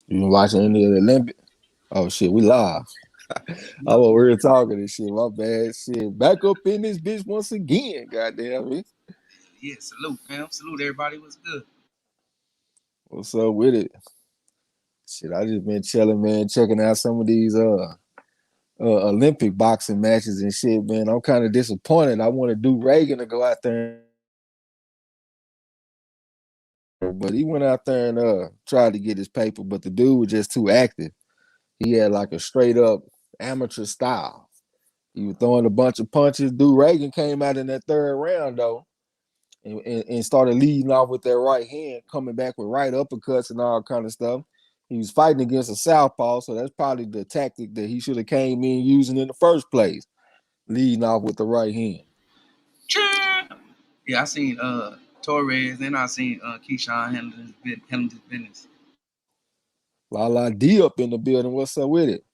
You been watching any of the Olympic? Oh shit, we live. Yep. Oh, we're talking this shit. My bad. Shit, back up in this bitch once again. Goddamn it. Yeah, salute, fam. Salute everybody. What's good? What's up with it? Shit, I just been chilling, man, checking out some of these Olympic boxing matches and shit, man. I'm kind of disappointed. I want to do Reagan to go out there, but he went out there and tried to get his paper, but the dude was just too active. He had like a straight up amateur style. He was throwing a bunch of punches. Dude Reagan came out in that third round though, and started leading off with that right hand, coming back with right uppercuts and all kind of stuff. He was fighting against a southpaw, so that's probably the tactic that he should have came in using in the first place, leading off with the right hand. Yeah, I seen Torres and I seen Keyshawn handling his business. La La D up in the building. What's up with it?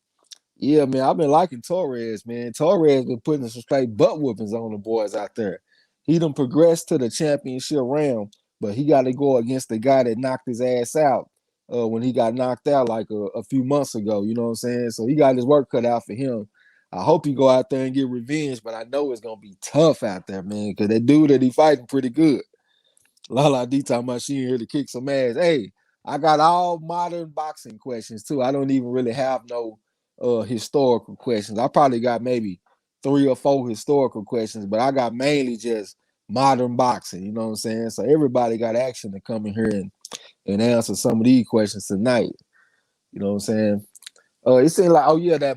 Yeah, man, I've been liking Torres, man. Torres been putting some straight butt whoopings on the boys out there. He done progressed to the championship round, but he got to go against the guy that knocked his ass out when he got knocked out like a few months ago. You know what I'm saying? So he got his work cut out for him. I hope he go out there and get revenge, but I know it's gonna be tough out there, man, because that dude that he fighting pretty good. Lala D talking about she in here to kick some ass. Hey, I got all modern boxing questions too. I don't even really have no historical questions. I probably got maybe 3 or 4 historical questions, but I got mainly just modern boxing. You know what I'm saying? So everybody got action to come in here and answer some of these questions tonight. You know what I'm saying? It seemed like, oh yeah,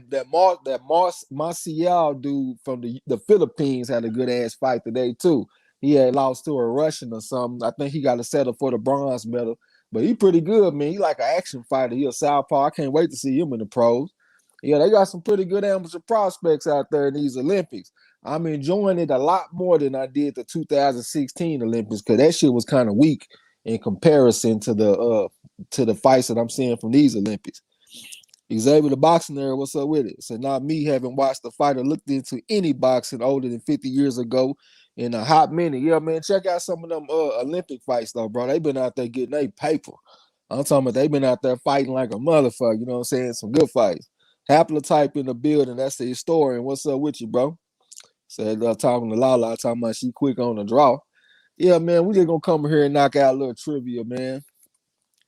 Marcial dude from the Philippines had a good ass fight today too. He had lost to a Russian or something. I think he got to settle for the bronze medal, but he pretty good, man. He like an action fighter. He a southpaw. I can't wait to see him in the pros. Yeah, they got some pretty good amateur prospects out there in these Olympics. I'm enjoying it a lot more than I did the 2016 Olympics because that shit was kind of weak in comparison to the fights that I'm seeing from these Olympics. Xavier the boxing era, what's up with it? So not me having watched the fight or looked into any boxing older than 50 years ago in a hot minute. Yeah, man, check out some of them Olympic fights though, bro. They been out there getting a paper. I'm talking about they been out there fighting like a motherfucker, you know what I'm saying? Some good fights. Haplotype in the building, that's the historian. What's up with you, bro? Said talking to Lala, talking about she quick on the draw. Yeah, man, we just gonna come here and knock out a little trivia, man.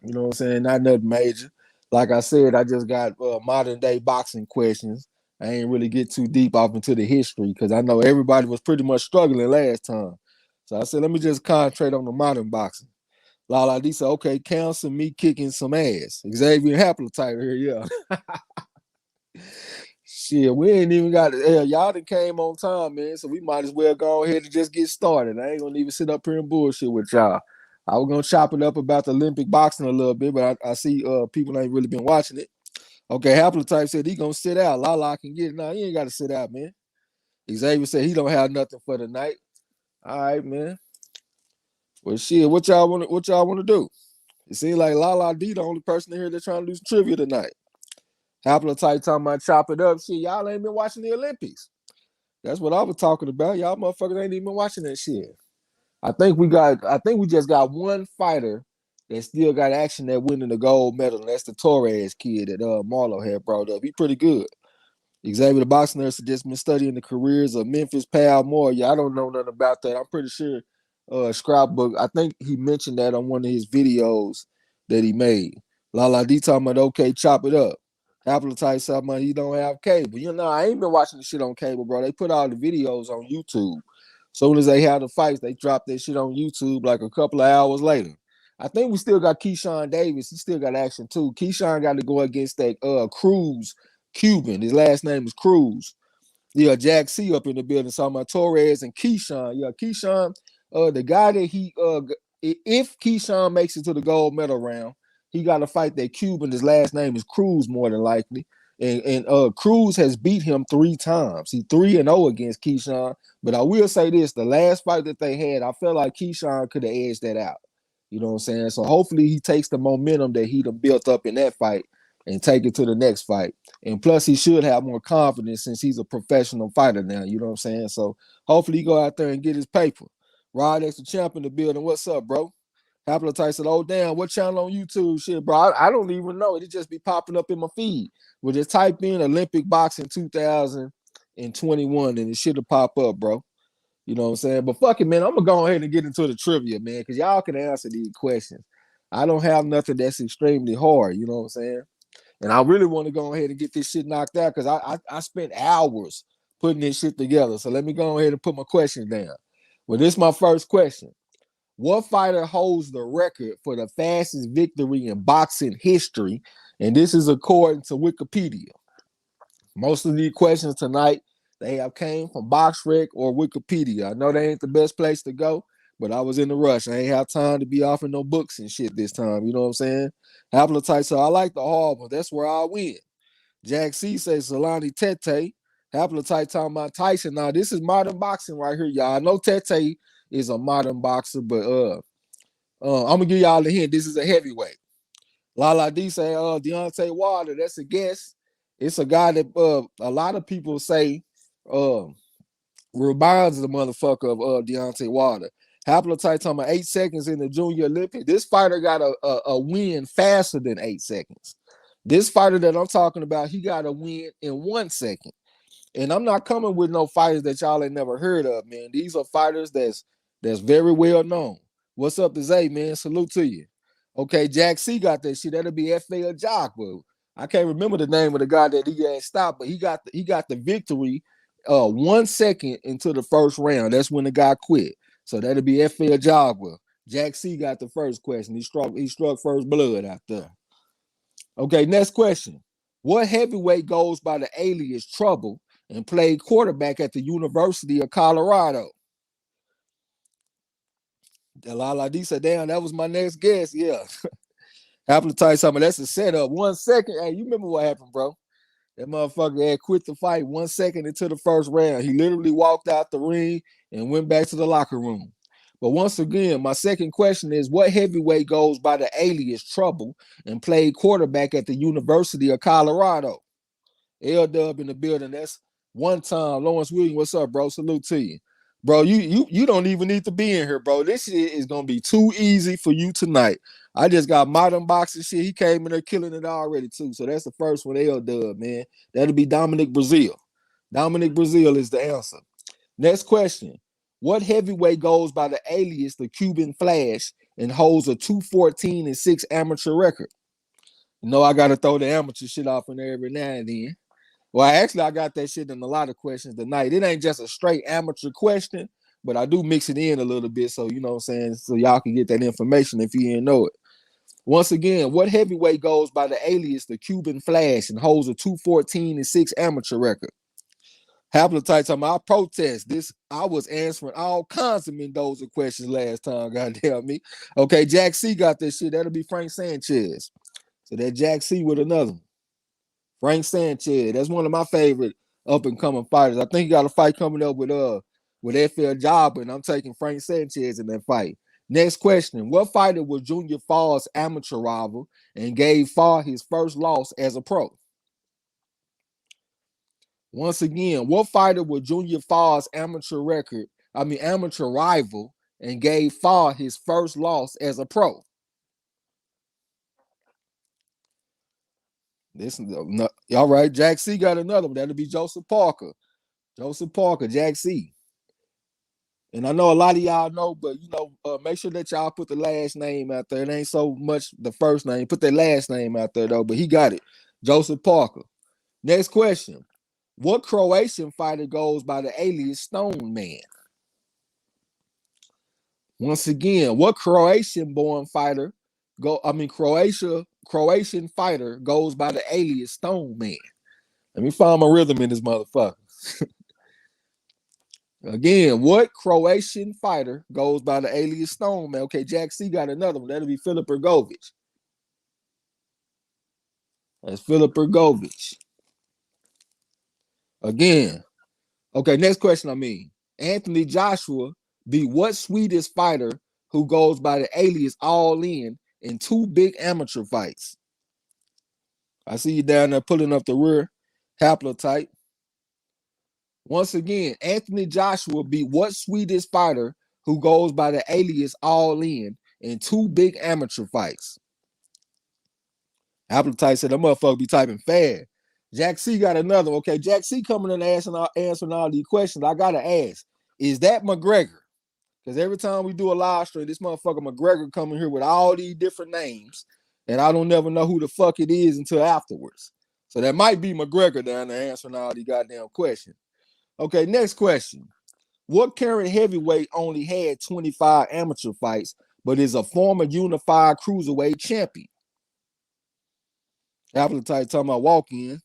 You know what I'm saying? Not nothing major. Like I said, I just got modern day boxing questions. I ain't really get too deep off into the history because I know everybody was pretty much struggling last time. So I said, let me just concentrate on the modern boxing. Lala D said, okay, cancel me kicking some ass. Xavier Haplotype here, yeah. Shit, we ain't even got it. Hell, y'all done came on time, man. So we might as well go ahead and just get started. I ain't gonna even sit up here and bullshit with y'all. I was gonna chop it up about the Olympic boxing a little bit, but I see people ain't really been watching it. Okay, Haplotype said he gonna sit out. Lala can get it. Nah, he ain't gotta sit out, man. Xavier said he don't have nothing for the night. All right, man. Well, shit, what y'all wanna do? It seems like Lala D the only person in here that's trying to do some trivia tonight. Haplotype talking about chop it up. Shit, y'all ain't been watching the Olympics. That's what I was talking about. Y'all motherfuckers ain't even watching that shit. I think we just got one fighter that still got action that winning the gold medal, and that's the Torres kid that Marlo had brought up. He pretty good. Xavier the boxing nurse has just been studying the careers of Memphis Pal Moore. Yeah, I don't know nothing about that. I'm pretty sure Scrapbook, I think he mentioned that on one of his videos that he made. Lala D talking about okay, chop it up. Haplotype something about he don't have cable. You know, I ain't been watching the shit on cable, bro. They put all the videos on YouTube. Soon as they have the fights, they drop that shit on YouTube like a couple of hours later. I think we still got Keyshawn Davis. He still got action too. Keyshawn got to go against that Cruz Cuban. His last name is Cruz. Yeah, Jack C up in the building. Talking about Torres and Keyshawn. Yeah, Keyshawn, the guy that if Keyshawn makes it to the gold medal round, he got to fight that Cuban. His last name is Cruz, more than likely. And Cruz has beat him 3 times. He 3-0 against Keyshawn. But I will say this: the last fight that they had, I felt like Keyshawn could have edged that out. You know what I'm saying? So hopefully he takes the momentum that he done built up in that fight and take it to the next fight. And plus, he should have more confidence since he's a professional fighter now. You know what I'm saying? So hopefully he go out there and get his paper. Rod X the champ in the building. What's up, bro? Haplotype said, oh, damn, what channel on YouTube? Shit, bro, I don't even know. It just be popping up in my feed. We'll just type in Olympic boxing 2021 and it should pop up, bro. You know what I'm saying? But fuck it, man. I'm going to go ahead and get into the trivia, man, because y'all can answer these questions. I don't have nothing that's extremely hard. You know what I'm saying? And I really want to go ahead and get this shit knocked out because I spent hours putting this shit together. So let me go ahead and put my questions down. Well, this is my first question. What fighter holds the record for the fastest victory in boxing history? And this is according to Wikipedia. Most of the questions tonight, they have came from BoxRec or Wikipedia. I know they ain't the best place to go, but I was in a rush. I ain't have time to be offering no books and shit this time. You know what I'm saying? Haplotype, so I like the hard one. That's where I win. Jack C says Solani Tete. Haplotype talking about Tyson. Now, this is modern boxing right here, y'all. I know Tete is a modern boxer, but I'm gonna give y'all a hint. This is a heavyweight. Lala D say Deontay Wilder. That's a guess. It's a guy that a lot of people say reminds the motherfucker of Deontay Wilder. Haplotype talking about 8 seconds in the Junior Olympics. This fighter got a win faster than 8 seconds. This fighter that I'm talking about, he got a win in 1 second. And I'm not coming with no fighters that y'all ain't never heard of, man. These are fighters that's very well known. What's up to Zay, man? Salute to you. Okay, Jack C got that shit. That'll be F.A. Jock, but I can't remember the name of the guy that he had stopped, but he got the victory 1 second into the first round. That's when the guy quit. So that'll be F.A. Jogba. Jack C got the first question. He struck first blood out there. Okay, next question. What heavyweight goes by the alias Trouble and played quarterback at the University of Colorado? Lala D said, damn, that was my next guess. Yeah. Haplotype something. That's a setup. 1 second. Hey, you remember what happened, bro? That motherfucker had quit the fight 1 second into the first round. He literally walked out the ring and went back to the locker room. But once again, my second question is, what heavyweight goes by the alias Trouble and played quarterback at the University of Colorado? L-Dub in the building. That's one time. Lawrence Williams, what's up, bro? Salute to you. Bro, you don't even need to be in here, bro. This shit is going to be too easy for you tonight. I just got modern boxing shit. He came in there killing it already, too. So that's the first one, L-Dub, man. That'll be Dominic Brazil. Dominic Brazil is the answer. Next question. What heavyweight goes by the alias the Cuban Flash and holds a 214-6 amateur record? You know, I got to throw the amateur shit off in there every now and then. Well, actually, I got that shit in a lot of questions tonight. It ain't just a straight amateur question, but I do mix it in a little bit. So, you know what I'm saying? So y'all can get that information if you didn't know it. Once again, what heavyweight goes by the alias the Cuban Flash and holds a 214-6 amateur record? Haplotype talking about, I protest this. I was answering all kinds of Mendoza questions last time, goddamn me. Okay, Jack C got this shit. That'll be Frank Sanchez. So that Jack C with another one. Frank Sanchez. That's one of my favorite up and coming fighters. I think he got a fight coming up with FL Jobber, and I'm taking Frank Sanchez in that fight. Next question. What fighter was Junior Fall's amateur rival and gave Fall his first loss as a pro? Once again, what fighter was Junior Fall's amateur rival and gave Fall his first loss as a pro? This all right. Jack C got another one. That'll be Joseph Parker. Joseph Parker, Jack C. And I know a lot of y'all know, but make sure that y'all put the last name out there. It ain't so much the first name. Put that last name out there though. But he got it. Joseph Parker. Next question. What Croatian fighter goes by the alias Stone Man? Once again, what Croatian fighter goes by the alias Stone Man? Let me find my rhythm in this motherfucker. Again, what Croatian fighter goes by the alias Stone Man? Okay, Jack C got another one. That'll be Filip Ergovic. That's Filip Ergovic. Again. Okay, next question. Anthony Joshua beat what Swedish fighter who goes by the alias All In 2 big amateur fights? I see you down there pulling up the rear. Haplotype. Once again, Anthony Joshua beat what Swedish fighter who goes by the alias All In in 2 big amateur fights. Appetite said, that motherfucker be typing fast. Jack C got another. Okay, Jack C coming in and answering all these questions. I got to ask, is that McGregor? Because every time we do a live stream, this motherfucker McGregor coming here with all these different names, and I don't never know who the fuck it is until afterwards. So that might be McGregor down there answering all these goddamn questions. Okay, next question. What current heavyweight only had 25 amateur fights, but is a former unified cruiserweight champion? Appetite talking about walk-in.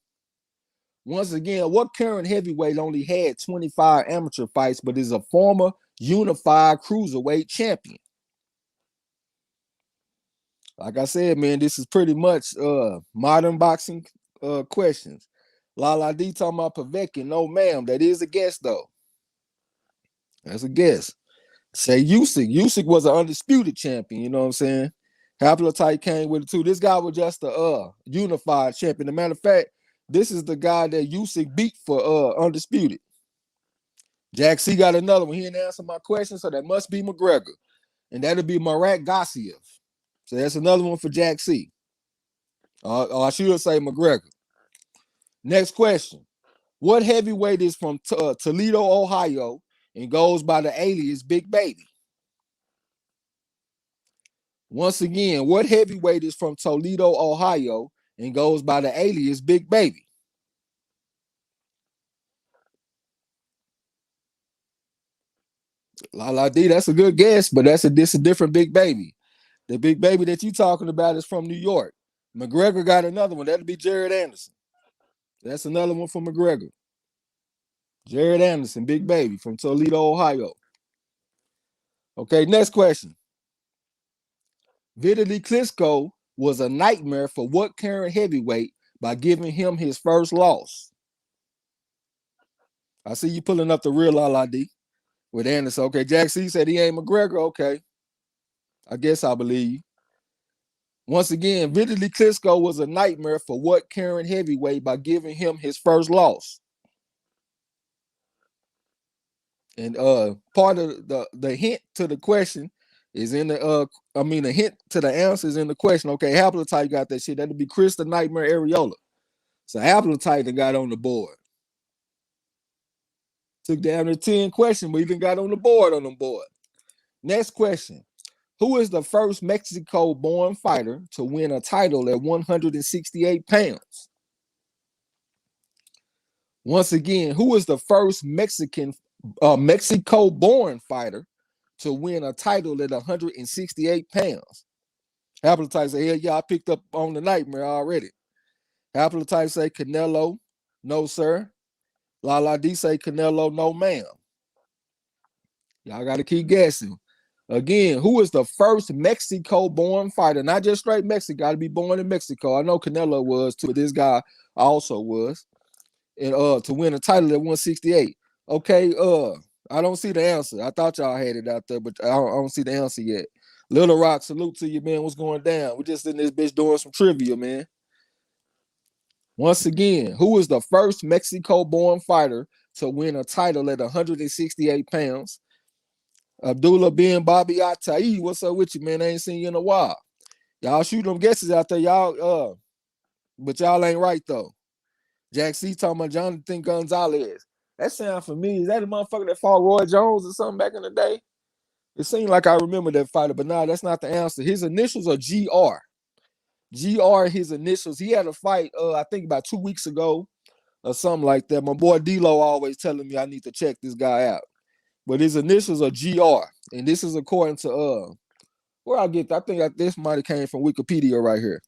Once again, what current heavyweight only had 25 amateur fights, but is a former unified cruiserweight champion? Like I said, man, this is pretty much modern boxing questions. Lala D talking about Povetkin. No, ma'am, that is a guess, though. That's a guess. Say Usyk. Usyk was an undisputed champion, you know what I'm saying? Haplotype came with it too. This guy was just a unified champion. As a matter of fact, this is the guy that Usyk beat for undisputed. Jack C got another one. He didn't answer my question, so that must be McGregor. And that'll be Marat Gassiev. So that's another one for Jack C. Or I should say McGregor. Next question. What heavyweight is from Toledo, Ohio, and goes by the alias Big Baby? Once again, what heavyweight is from Toledo, Ohio, and goes by the alias Big Baby? Lala D, that's a good guess, but this a different Big Baby. The Big Baby that you talking about is from New York. McGregor got another one. That'll be Jared Anderson. That's another one from McGregor. Jared Anderson, Big Baby from Toledo, Ohio. Okay, next question. Vitaly Klitschko was a nightmare for what current heavyweight by giving him his first loss? I see you pulling up the real LID with Anderson. Okay, Jack C said he ain't McGregor. Okay, I guess I believe. Once again, Vitaly Klitschko was a nightmare for what current heavyweight by giving him his first loss? And part of the hint to the question is in the the hint to the answer is in the question. Okay, Haplotype got that shit. That'd be Chris the Nightmare Areola. So Haplotype got on the board. Took down to 10 questions, but even got on the board Next question. Who is the first Mexico-born fighter to win a title at 168 pounds? Once again, who is the first Mexico-born fighter to win a title at 168 pounds? Haplotype say, hell yeah, I picked up on the nightmare already. Haplotype say Canelo, no sir. Lala D say Canelo, no ma'am. Y'all got to keep guessing. Again, who is the first Mexico-born fighter? Not just straight Mexico, got to be born in Mexico. I know Canelo was too, but this guy also was. And to win a title at 168. Okay, I don't see the answer. I thought y'all had it out there, but I don't see the answer yet. Little Rock, salute to you, man. What's going down? We're just in this bitch doing some trivia, man. Once again, who is the first Mexico-born fighter to win a title at 168 pounds? Abdullah bin Bobby Atai. What's up with you, man? I ain't seen you in a while. Y'all shoot them guesses out there, y'all. But y'all ain't right though. Jack C talking about Jonathan Gonzalez. That sounds familiar. Is that the motherfucker that fought Roy Jones or something back in the day? It seemed like I remember that fighter, but nah, that's not the answer. His initials are GR. GR, his initials. He had a fight, I think about 2 weeks ago or something like that. My boy D-Lo always telling me I need to check this guy out. But his initials are GR. And this is according to, where I get, I think this might have came from Wikipedia right here.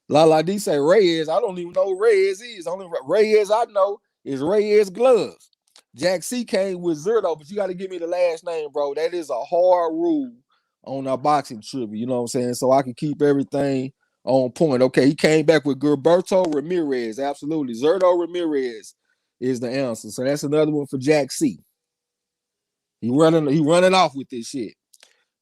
Lala D say Reyes. I don't even know who Reyes is. Only Reyes I know is Reyes Gloves. Jack C came with Zerto, but you got to give me the last name, bro. That is a hard rule on our boxing trivia. You know what I'm saying? So I can keep everything on point. Okay, he came back with Gilberto Ramirez. Absolutely. Zerto Ramirez is the answer. So that's another one for Jack C. He running off with this shit.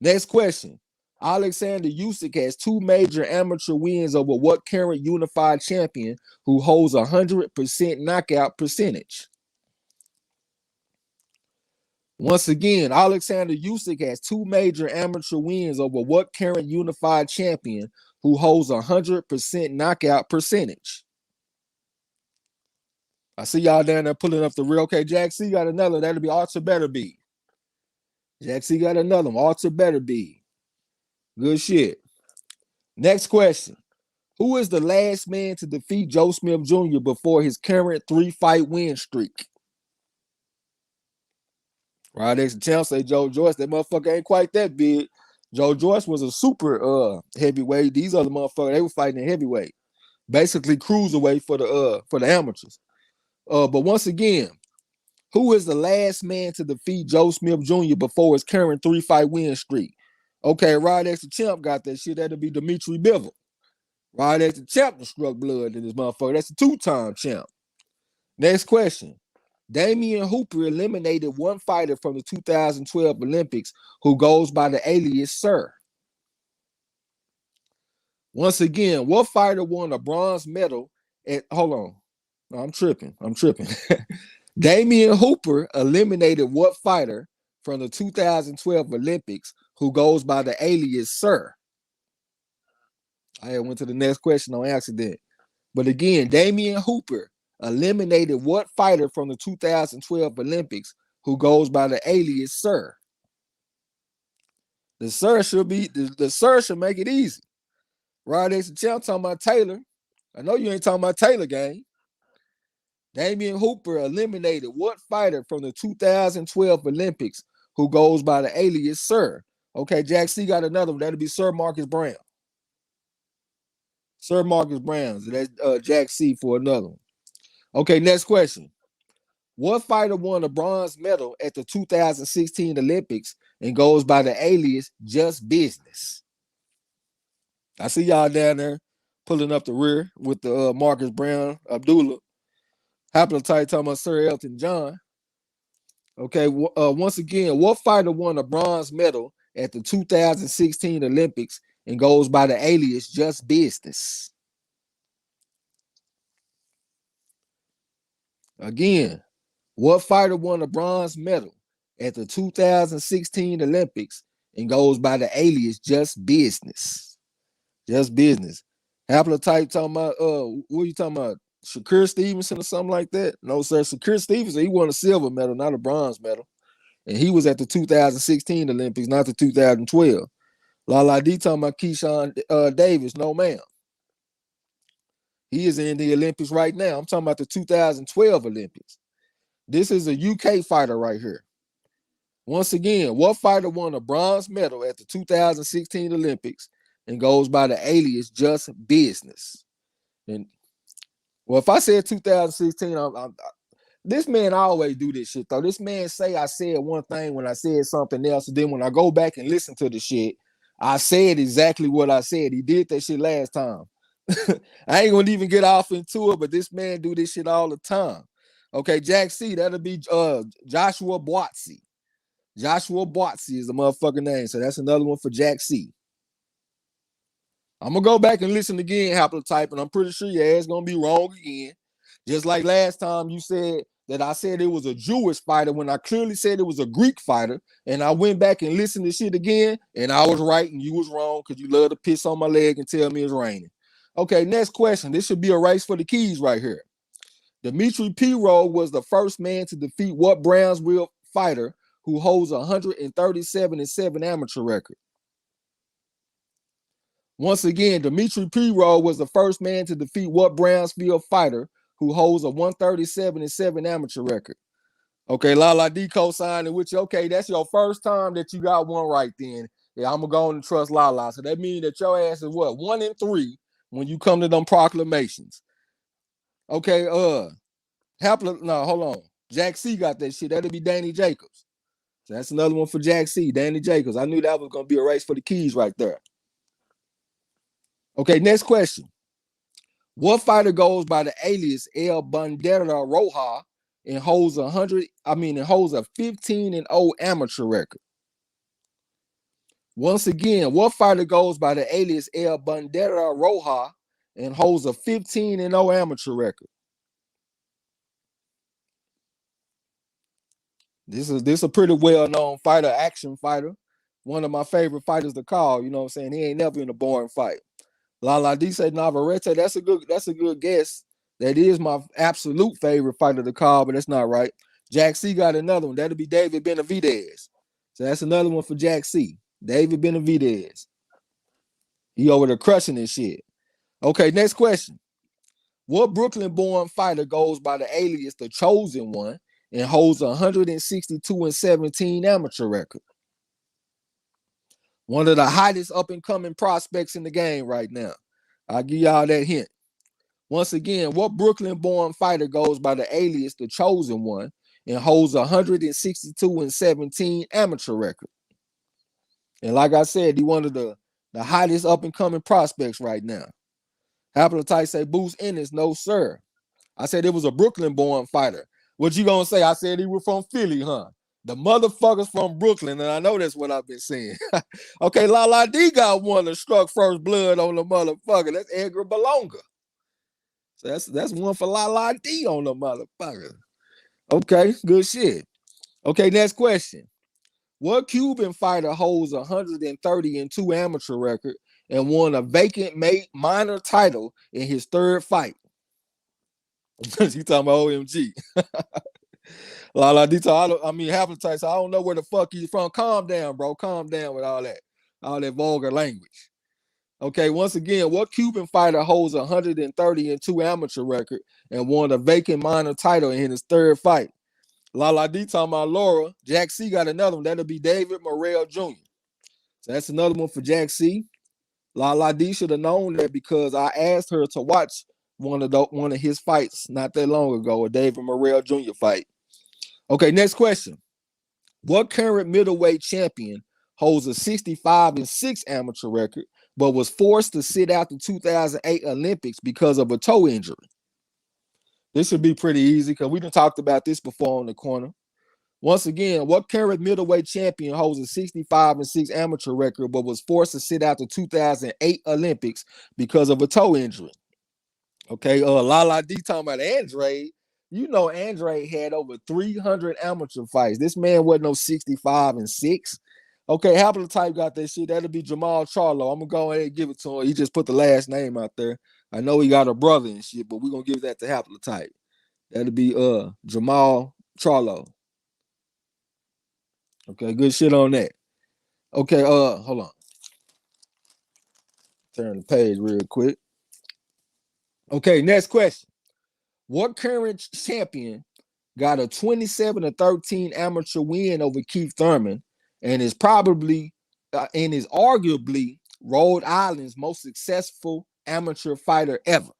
Next question. Alexander Usyk has 2 major amateur wins over what current unified champion who holds 100% knockout percentage? Once again, Alexander Usyk has 2 major amateur wins over what current unified champion who holds 100% knockout percentage? I see y'all down there pulling up the real. Okay, Jack C got another. That'll be Archer Better Be. Jack C got another one. Archer Better Be. Good shit. Next question. Who is the last man to defeat Joe Smith Jr. before his current 3-fight win streak? Right next to champ say Joe Joyce. That motherfucker ain't quite that big. Joe Joyce was a super heavyweight. These other motherfuckers, they were fighting in heavyweight. Basically cruiserweight for the amateurs. But once again, who is the last man to defeat Joe Smith Jr. before his current 3-fight win streak? Okay, right next to champ got that shit. That'll be Dimitri Bivol. Right next to champ struck blood in this motherfucker. That's a 2-time champ. Next question. Damian Hooper eliminated one fighter from the 2012 Olympics who goes by the alias Sir. Once again, what fighter won a bronze medal at, hold on. No, I'm tripping. Damian Hooper eliminated what fighter from the 2012 Olympics who goes by the alias Sir? I went to the next question on accident. But again, Damian Hooper eliminated what fighter from the 2012 Olympics who goes by the alias Sir? The Sir should make it easy. Right next to champ talking about Taylor. I know you ain't talking about Taylor, gang. Damian Hooper eliminated what fighter from the 2012 Olympics who goes by the alias Sir? Okay, Jack C got another one. That'll be Sir Marcus Brown. Sir Marcus Brown. So that's Jack C for another one. Okay, next question. What fighter won a bronze medal at the 2016 Olympics and goes by the alias Just Business? I see y'all down there pulling up the rear with the Marcus Brown, Abdullah. Haplotype talking about Sir Elton John. Okay, once again, what fighter won a bronze medal at the 2016 Olympics and goes by the alias Just Business? Again, what fighter won a bronze medal at the 2016 Olympics and goes by the alias Just Business? Just Business. Haplotype talking about, what are you talking about? Shakur Stevenson or something like that? No, sir. Shakur Stevenson, he won a silver medal, not a bronze medal. And he was at the 2016 Olympics, not the 2012. Lala D talking about Keyshawn Davis. No, ma'am. He is in the Olympics right now. I'm talking about the 2012 Olympics. This is a UK fighter right here. Once again, what fighter won a bronze medal at the 2016 Olympics and goes by the alias Just Business? And well, if I said 2016, this man always do this shit though. This man say I said one thing when I said something else, and then when I go back and listen to the shit, I said exactly what I said. He did that shit last time. I ain't gonna even get off into it, but this man do this shit all the time. Okay, Jack C, that'll be Joshua Boatsy. Joshua Boatsy is the motherfucking name, so that's another one for Jack C. I'm gonna go back and listen again, Haplotype, and I'm pretty sure your ass gonna be wrong again. Just like last time you said that I said it was a Jewish fighter when I clearly said it was a Greek fighter, and I went back and listened to shit again, and I was right and you was wrong because you love to piss on my leg and tell me it's raining. Okay, next question. This should be a race for the keys right here. Dimitri Pirog was the first man to defeat what Brownsville fighter who holds 137-7 amateur record? Once again, Dimitri Pirog was the first man to defeat what Brownsville fighter who holds a 137-7 amateur record? Okay, Lala D co-signing with you. Okay, that's your first time that you got one right then. Yeah, I'm gonna go on and trust Lala. So that means that your ass is what, 1-3 when you come to them proclamations. Okay, no, hold on. Jack C got that shit. That'll be Danny Jacobs. So that's another one for Jack C, Danny Jacobs. I knew that was gonna be a race for the keys right there. Okay, next question. What fighter goes by the alias El Bandera Roja and holds a 15-0 amateur record? Once again, what fighter goes by the alias El Bandera Roja and holds a 15-0 amateur record? This a pretty well-known fighter, action fighter. One of my favorite fighters to call. You know what I'm saying? He ain't never in a boring fight. Lala D said Navarrete. That's a good guess. That is my absolute favorite fighter to call, but that's not right. Jack C got another one. That'll be David Benavidez. So that's another one for Jack C. David Benavidez. He over there crushing this shit. Okay, next question. What Brooklyn-born fighter goes by the alias The Chosen One and holds a 162-17 amateur record? One of the hottest up-and-coming prospects in the game right now. I'll give y'all that hint. Once again, what Brooklyn-born fighter goes by the alias The Chosen One and holds a 162-17 amateur record? And like I said, he one of the hottest up-and-coming prospects right now. Haplotype say Boost Ennis, no sir. I said it was a Brooklyn-born fighter. What you gonna say? I said he was from Philly, huh? The motherfuckers from Brooklyn, and I know that's what I've been saying. Okay, Lala D got one that struck first blood on the motherfucker. That's Edgar Belonga. So that's one for Lala D on the motherfucker. Okay, good shit. Okay, next question. What Cuban fighter holds a 130-2 amateur record and won a vacant minor title in his third fight? You talking about OMG. Lala Dita, I mean, Haplotype, I don't know where the fuck he's from. Calm down, bro. Calm down with all that vulgar language. Okay, once again, what Cuban fighter holds a 130-2 amateur record and won a vacant minor title in his third fight? Lala D talking about Laura. Jack C got another one. That'll be David Morrell Jr. So that's another one for Jack C. Lala D should have known that because I asked her to watch one of his fights not that long ago, a David Morrell Jr. fight. Okay, next question. What current middleweight champion holds a 65-6 amateur record, but was forced to sit out the 2008 Olympics because of a toe injury? This should be pretty easy because we done talked about this before on the corner. Once again, what current middleweight champion holds a 65-6 amateur record, but was forced to sit out the 2008 Olympics because of a toe injury? Okay, Lala D talking about Andre. You know Andre had over 300 amateur fights. This man wasn't no 65-6. Okay, Haplotype got that shit. That'll be Jamal Charlo. I'm gonna go ahead and give it to him. He just put the last name out there. I know he got a brother and shit, but we're gonna give that to Haplotype. That'll be Jamal Charlo. Okay, good shit on that. Okay, hold on. Turn the page real quick. Okay, next question. What current champion got a 27-13 amateur win over Keith Thurman and is arguably Rhode Island's most successful amateur fighter ever?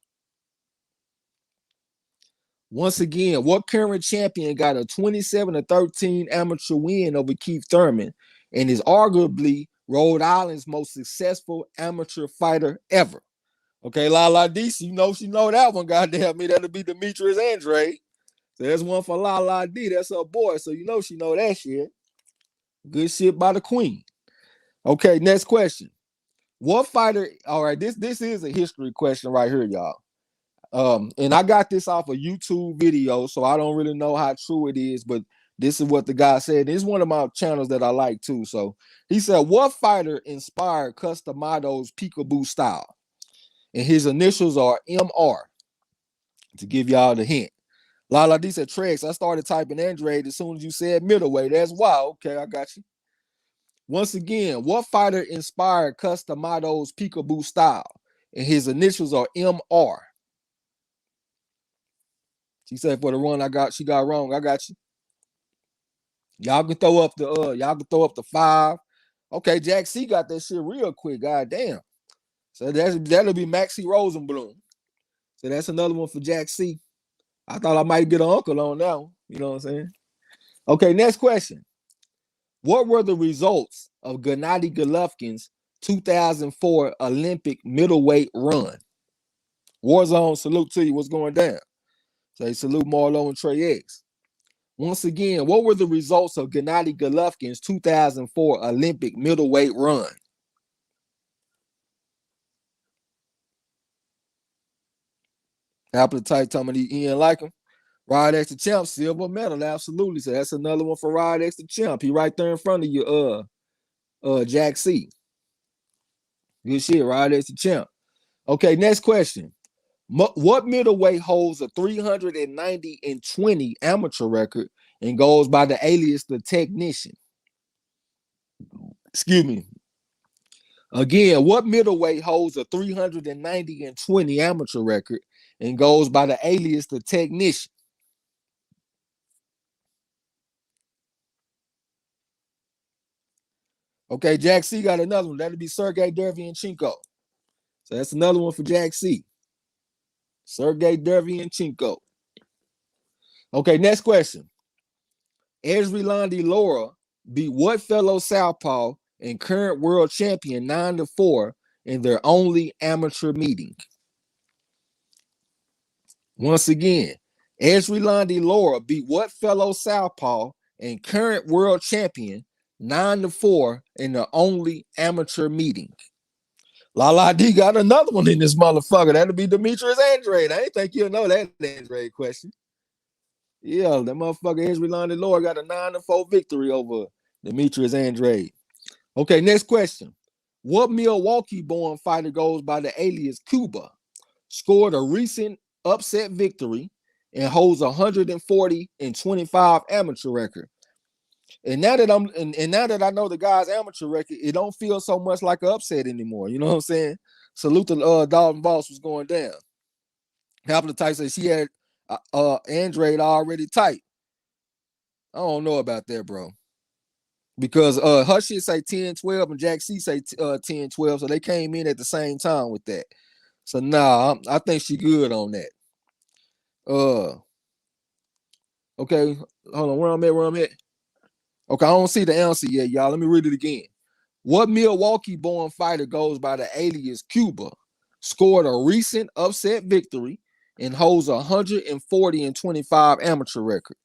Once again, what current champion got a 27-13 amateur win over Keith Thurman and is arguably Rhode Island's most successful amateur fighter ever? Okay, Lala D, you know she know that one. Goddamn me, that'll be Demetrius Andre. So there's one for Lala D. That's her boy. So you know she know that shit. Good shit by the queen. Okay, next question. What fighter? All right, this is a history question right here, y'all. And I got this off a YouTube video, so I don't really know how true it is, but this is what the guy said. It's one of my channels that I like too. So he said, what fighter inspired Cus D'Amato's peekaboo style? And his initials are MR, to give y'all the hint. Lala D said, Trex, I started typing Android as soon as you said middleweight. That's wild. Okay, I got you. Once again, what fighter inspired Cus D'Amato's peekaboo style? And his initials are MR. She said for the run she got wrong. I got you. Y'all can throw up the 5. Okay, Jack C got that shit real quick. God damn. So that'll be Maxie Rosenblum. So that's another one for Jack C. I thought I might get an uncle on that one. You know what I'm saying? Okay, next question. What were the results of Gennady Golovkin's 2004 Olympic middleweight run? Warzone, salute to you. What's going down? Say salute Marlo and Trey X. Once again, what were the results of Gennady Golovkin's 2004 Olympic middleweight run? Appetite telling me he didn't like him. Rod X the Champ, silver medal, absolutely. So that's another one for Rod X the Champ. He right there in front of you, Jack C. Good shit, Rod X the Champ. Okay, next question. What middleweight holds a 390 and 20 amateur record and goes by the alias the Technician? Excuse me. Again, what middleweight holds a 390 and 20 amateur record and goes by the alias the Technician? Okay, Jack C got another one. That'll be Sergey Derevyanchenko. So that's another one for Jack C. Sergey Derevyanchenko. Okay, next question. Ezrealandi Laura beat what fellow Southpaw and current world champion 9-4 in their only amateur meeting? Once again, Ezrealandi Laura beat what fellow Southpaw and current world champion 9-4 in their only amateur meeting? Lala D got another one in this motherfucker. That'll be Demetrius Andrade. I ain't think you'll know that Andrade question. Yeah, that motherfucker Ezrealandi Laura got a 9-4 victory over Demetrius Andrade. Okay, next question. What Milwaukee-born fighter goes by the alias Cuba scored a recent upset victory and holds 140 and 25 amateur record? And now that now that I know the guy's amateur record, it don't feel so much like an upset anymore. You know what I'm saying? Salute to Dalton Voss was going down. Happened to type said she had Andrade already tight. I don't know about that, bro. Because her shit say 10-12 and Jack C say 10-12, so they came in at the same time with that. So nah, I think she good on that. Okay, hold on, where I'm at. Okay, I don't see the answer yet, y'all. Let me read it again. What Milwaukee-born fighter goes by the alias Cuba scored a recent upset victory and holds 140 and 25 amateur record?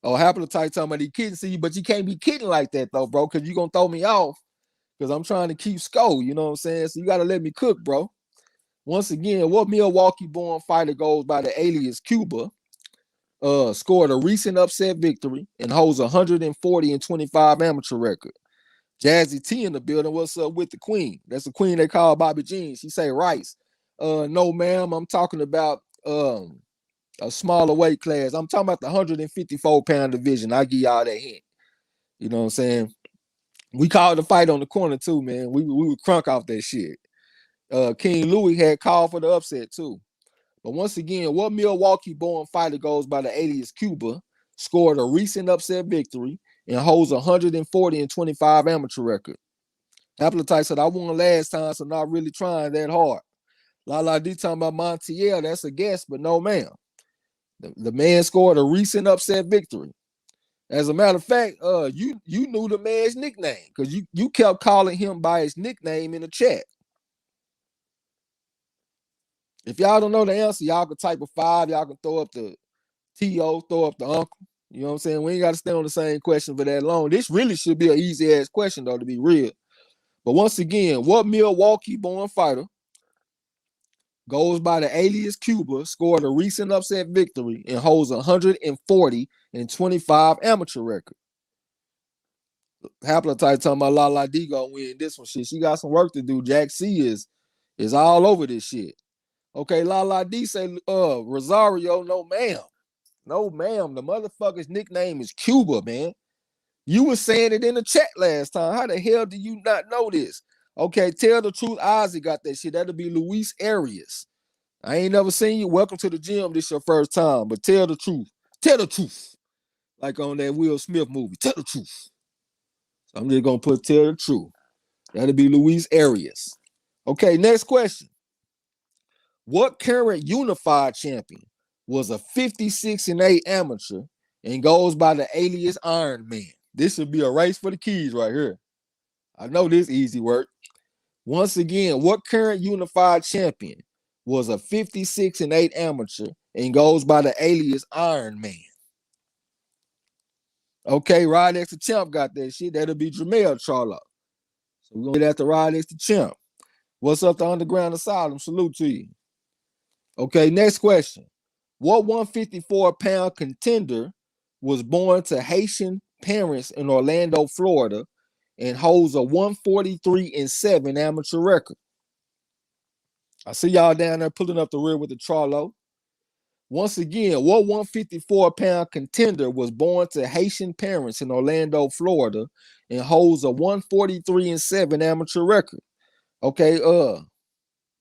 Oh, happy to talking about he kidding, see, but you can't be kidding like that though, bro, because you're gonna throw me off because I'm trying to keep score, you know what I'm saying? So you gotta let me cook, bro. Once again, what Milwaukee-born fighter goes by the alias Cuba scored a recent upset victory and holds 140 and 25 amateur record? Jazzy T in the building. What's up with the queen? That's the queen they call Bobby Jean. She say Rice. No, ma'am. I'm talking about a smaller weight class. I'm talking about the 154-pound division. I'll give y'all that hint. You know what I'm saying? We called the fight on the corner too, man. We would crunk off that shit. King Louis had called for the upset too. But once again, what Milwaukee-born fighter goes by the alias Cuba scored a recent upset victory and holds 140 and 25 amateur record? Appetite said, I won last time, so not really trying that hard. Lala D talking about Montiel, that's a guess, but no, ma'am. The man scored a recent upset victory. As a matter of fact, you knew the man's nickname because you kept calling him by his nickname in the chat. If y'all don't know the answer, y'all can type a 5. Y'all can throw up the T.O., throw up the uncle. You know what I'm saying? We ain't got to stay on the same question for that long. This really should be an easy-ass question, though, to be real. But once again, what Milwaukee-born fighter goes by the alias Cuba scored a recent upset victory and holds 140 and 25 amateur record? Haplotype talking about La D gonna win this one. Shit, she got some work to do. Jack C is all over this shit. Okay, La D say Rosario, no ma'am. No, ma'am. The motherfucker's nickname is Cuba, man. You were saying it in the chat last time. How the hell do you not know this? Okay, tell the truth. Ozzy got that shit. That'll be Luis Arias. I ain't never seen you. Welcome to the gym. This your first time, but tell the truth. Tell the truth. Like on that Will Smith movie. Tell the truth. So I'm just gonna put tell the truth. That'll be Luis Arias. Okay, next question. What current unified champion was a 56-8 amateur and goes by the alias Iron Man? This should be a race for the keys right here. I know this easy work. Once again, what current unified champion was a 56-8 amateur and goes by the alias Iron Man? Okay, Rod X the Champ got that shit. That'll be Jamel Charlo. So we're gonna get after Rod X the Champ. What's up, the Underground Asylum? Salute to you. Okay, next question. What 154-pound contender was born to Haitian parents in Orlando, Florida, and holds a 143-7 amateur record? I see y'all down there pulling up the rear with the Charlo. Once again, what 154-pound contender was born to Haitian parents in Orlando, Florida, and holds a 143-7 amateur record? Okay,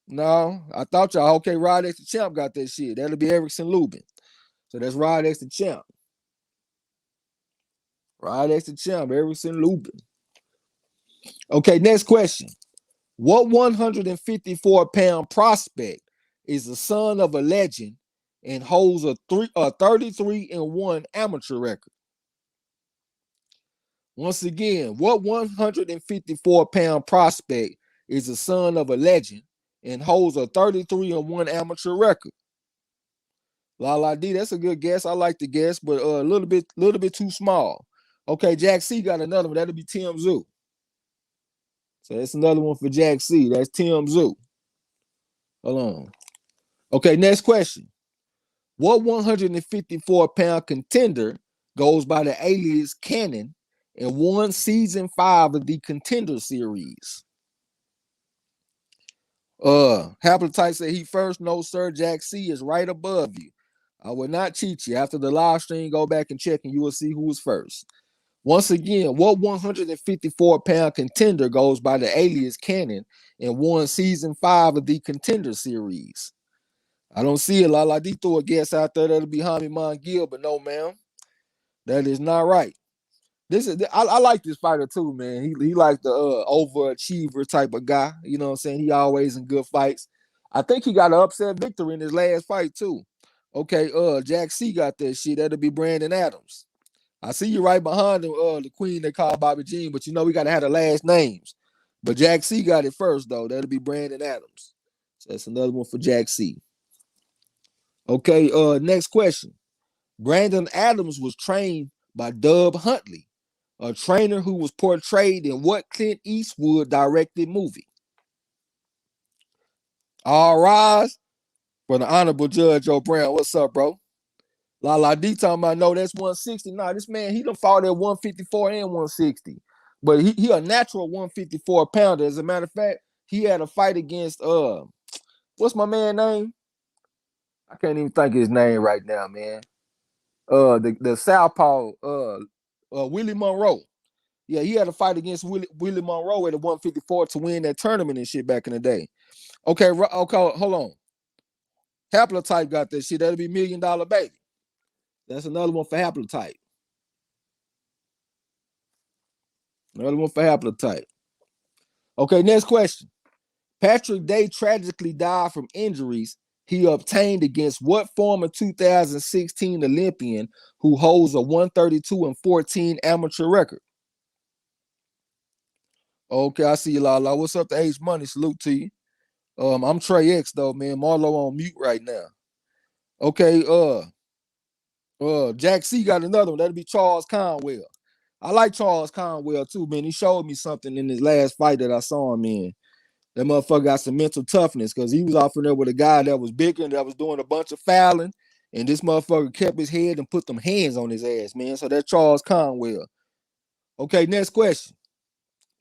no, I thought y'all, okay, Rod X the Champ got that shit. That'll be Erickson Lubin. So that's Rod X the Champ. Rod X the Champ, Erickson Lubin. Okay, next question. What 154-pound prospect is the son of a legend and holds a 33-1 amateur record? Once again, what 154-pound prospect is the son of a legend and holds a 33-1 amateur record? La D, that's a good guess. I like the guess, but a little bit too small. Okay, Jack C got another one. That'll be Tim Zoo. So that's another one for Jack C. That's Tim Zoo. Hold on. Okay, next question. What 154-pound contender goes by the alias Cannon and won season 5 of the Contender Series? Haplotype said he first. No, sir. Jack C is right above you. I will not cheat you. After the live stream, go back and check and you will see who was first. Once again, what 154-pound contender goes by the alias Cannon and won season 5 of the Contender Series? I don't see it. Lala D threw a guess out there that'll be Hami Mongill, but no, ma'am. That is not right. I like this fighter too, man. He like the overachiever type of guy. You know what I'm saying? He always in good fights. I think he got an upset victory in his last fight too. Okay, Jack C got that shit. That'll be Brandon Adams. I see you right behind him, the queen they call Bobby Jean, but you know we gotta have the last names. But Jack C got it first though. That'll be Brandon Adams. So that's another one for Jack C. Okay, next question. Brandon Adams was trained by Dub Huntley, a trainer who was portrayed in what Clint Eastwood directed movie? All rise for the Honorable Judge O'Brien. What's up, bro? La D talking about, no, that's 160. Nah, this man, he done fought at 154 and 160. But he a natural 154 pounder. As a matter of fact, he had a fight against what's my man name? I can't even think his name right now, man. The Southpaw, Willie Monroe. Yeah, he had a fight against Willie Monroe at a 154 to win that tournament and shit back in the day. Okay, hold on. Haplotype got that shit. That'll be $1 Million Baby. That's another one for Haplotype. Another one for Haplotype. Okay, next question. Patrick Day tragically died from injuries he obtained against what former 2016 Olympian who holds a 132-14 amateur record? Okay, I see you, Lala. What's up to H Money? Salute to you. I'm Trey X though, man. Marlo on mute right now. Okay, Jack C got another one. That'll be Charles Conwell. I like Charles Conwell too, man. He showed me something in his last fight that I saw him in. That motherfucker got some mental toughness because he was off in there with a guy that was bigger and that was doing a bunch of fouling. And this motherfucker kept his head and put them hands on his ass, man. So that's Charles Conwell. Okay, next question.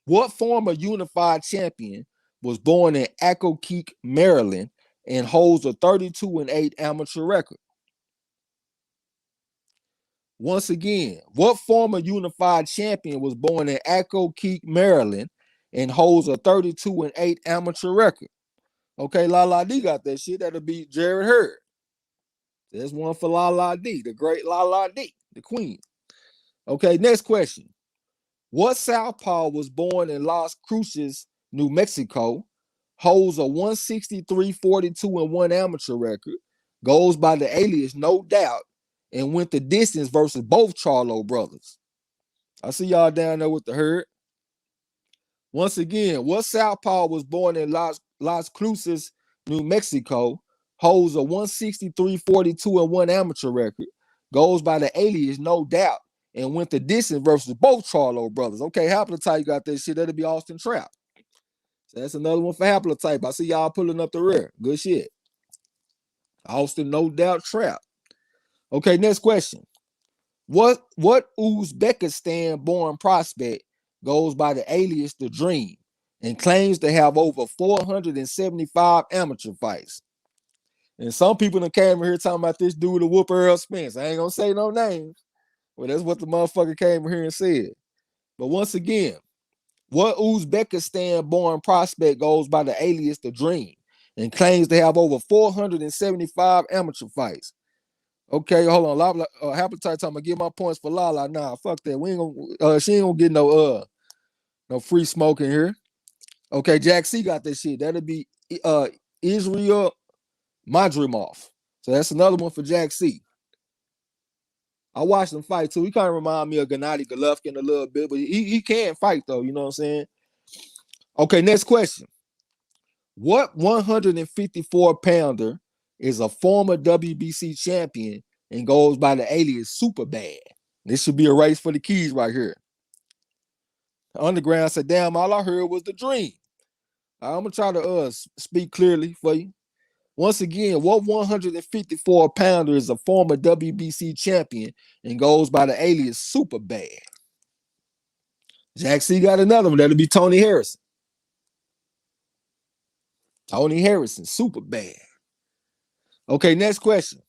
What former unified champion was born in Accokeek, Maryland, and holds a 32-8 amateur record? Once again, what former unified champion was born in Accokeek, Maryland, and holds a 32-8 amateur record? Okay, La D got that shit. That'll be Jared Hurd. There's one for La D, the great La D, the queen. Okay, next question. What Southpaw was born in Las Cruces, New Mexico, holds a 163-42-1 amateur record, goes by the alias No Doubt, and went the distance versus both Charlo brothers? I see y'all down there with the herd. Once again, what Southpaw was born in Las Cruces, New Mexico, holds a 163-42-1 amateur record, goes by the alias No Doubt, and went the distance versus both Charlo brothers. Okay, Haplotype got that shit. That'll be Austin Trap. So that's another one for Haplotype. I see y'all pulling up the rear. Good shit. Austin No Doubt Trap. Okay, next question. What Uzbekistan-born prospect goes by the alias The Dream and claims to have over 475 amateur fights? And some people that came here talking about this dude, the whoop Earl Spence. I ain't gonna say no names. Well, that's what the motherfucker came here and said. But once again, what Uzbekistan-born prospect goes by the alias The Dream and claims to have over 475 amateur fights? Okay, hold on. Lala, Happentight talking about give my points for Lala. Nah, fuck that. We ain't gonna she ain't gonna get no free smoke in here. Okay, Jack C got that shit. That'll be Israel Madrimov. So that's another one for Jack C. I watched him fight too. He kind of remind me of Gennady Golovkin a little bit, but he can fight though, you know what I'm saying? Okay, next question. What 154 pounder is a former WBC champion and goes by the alias Super Bad? This should be a race for the keys right here. Underground said, damn, all I heard was The Dream. I'm gonna try to speak clearly for you. Once again, what 154 pounder is a former WBC champion and goes by the alias Super Bad? Jack C got another one. That'll be Tony Harrison. Tony Harrison, Super Bad. Okay, next question.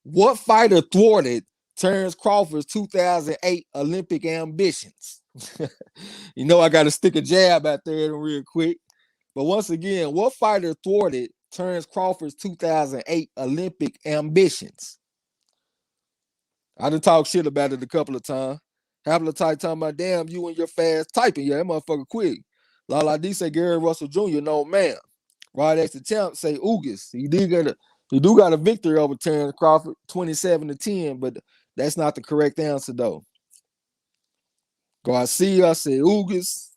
What fighter thwarted Terence Crawford's 2008 Olympic ambitions? You know I got to stick a jab out there real quick. But once again, what fighter thwarted Terence Crawford's 2008 Olympic ambitions? I done talked shit about it a couple of times. Happentight talking about, damn, you and your fast typing. Yeah, that motherfucker quick. Lala D say Gary Russell Jr., no man. Right X the champ say Ugas. He do got a victory over Terence Crawford, 27-10, but that's not the correct answer though. Garcia said Ugas.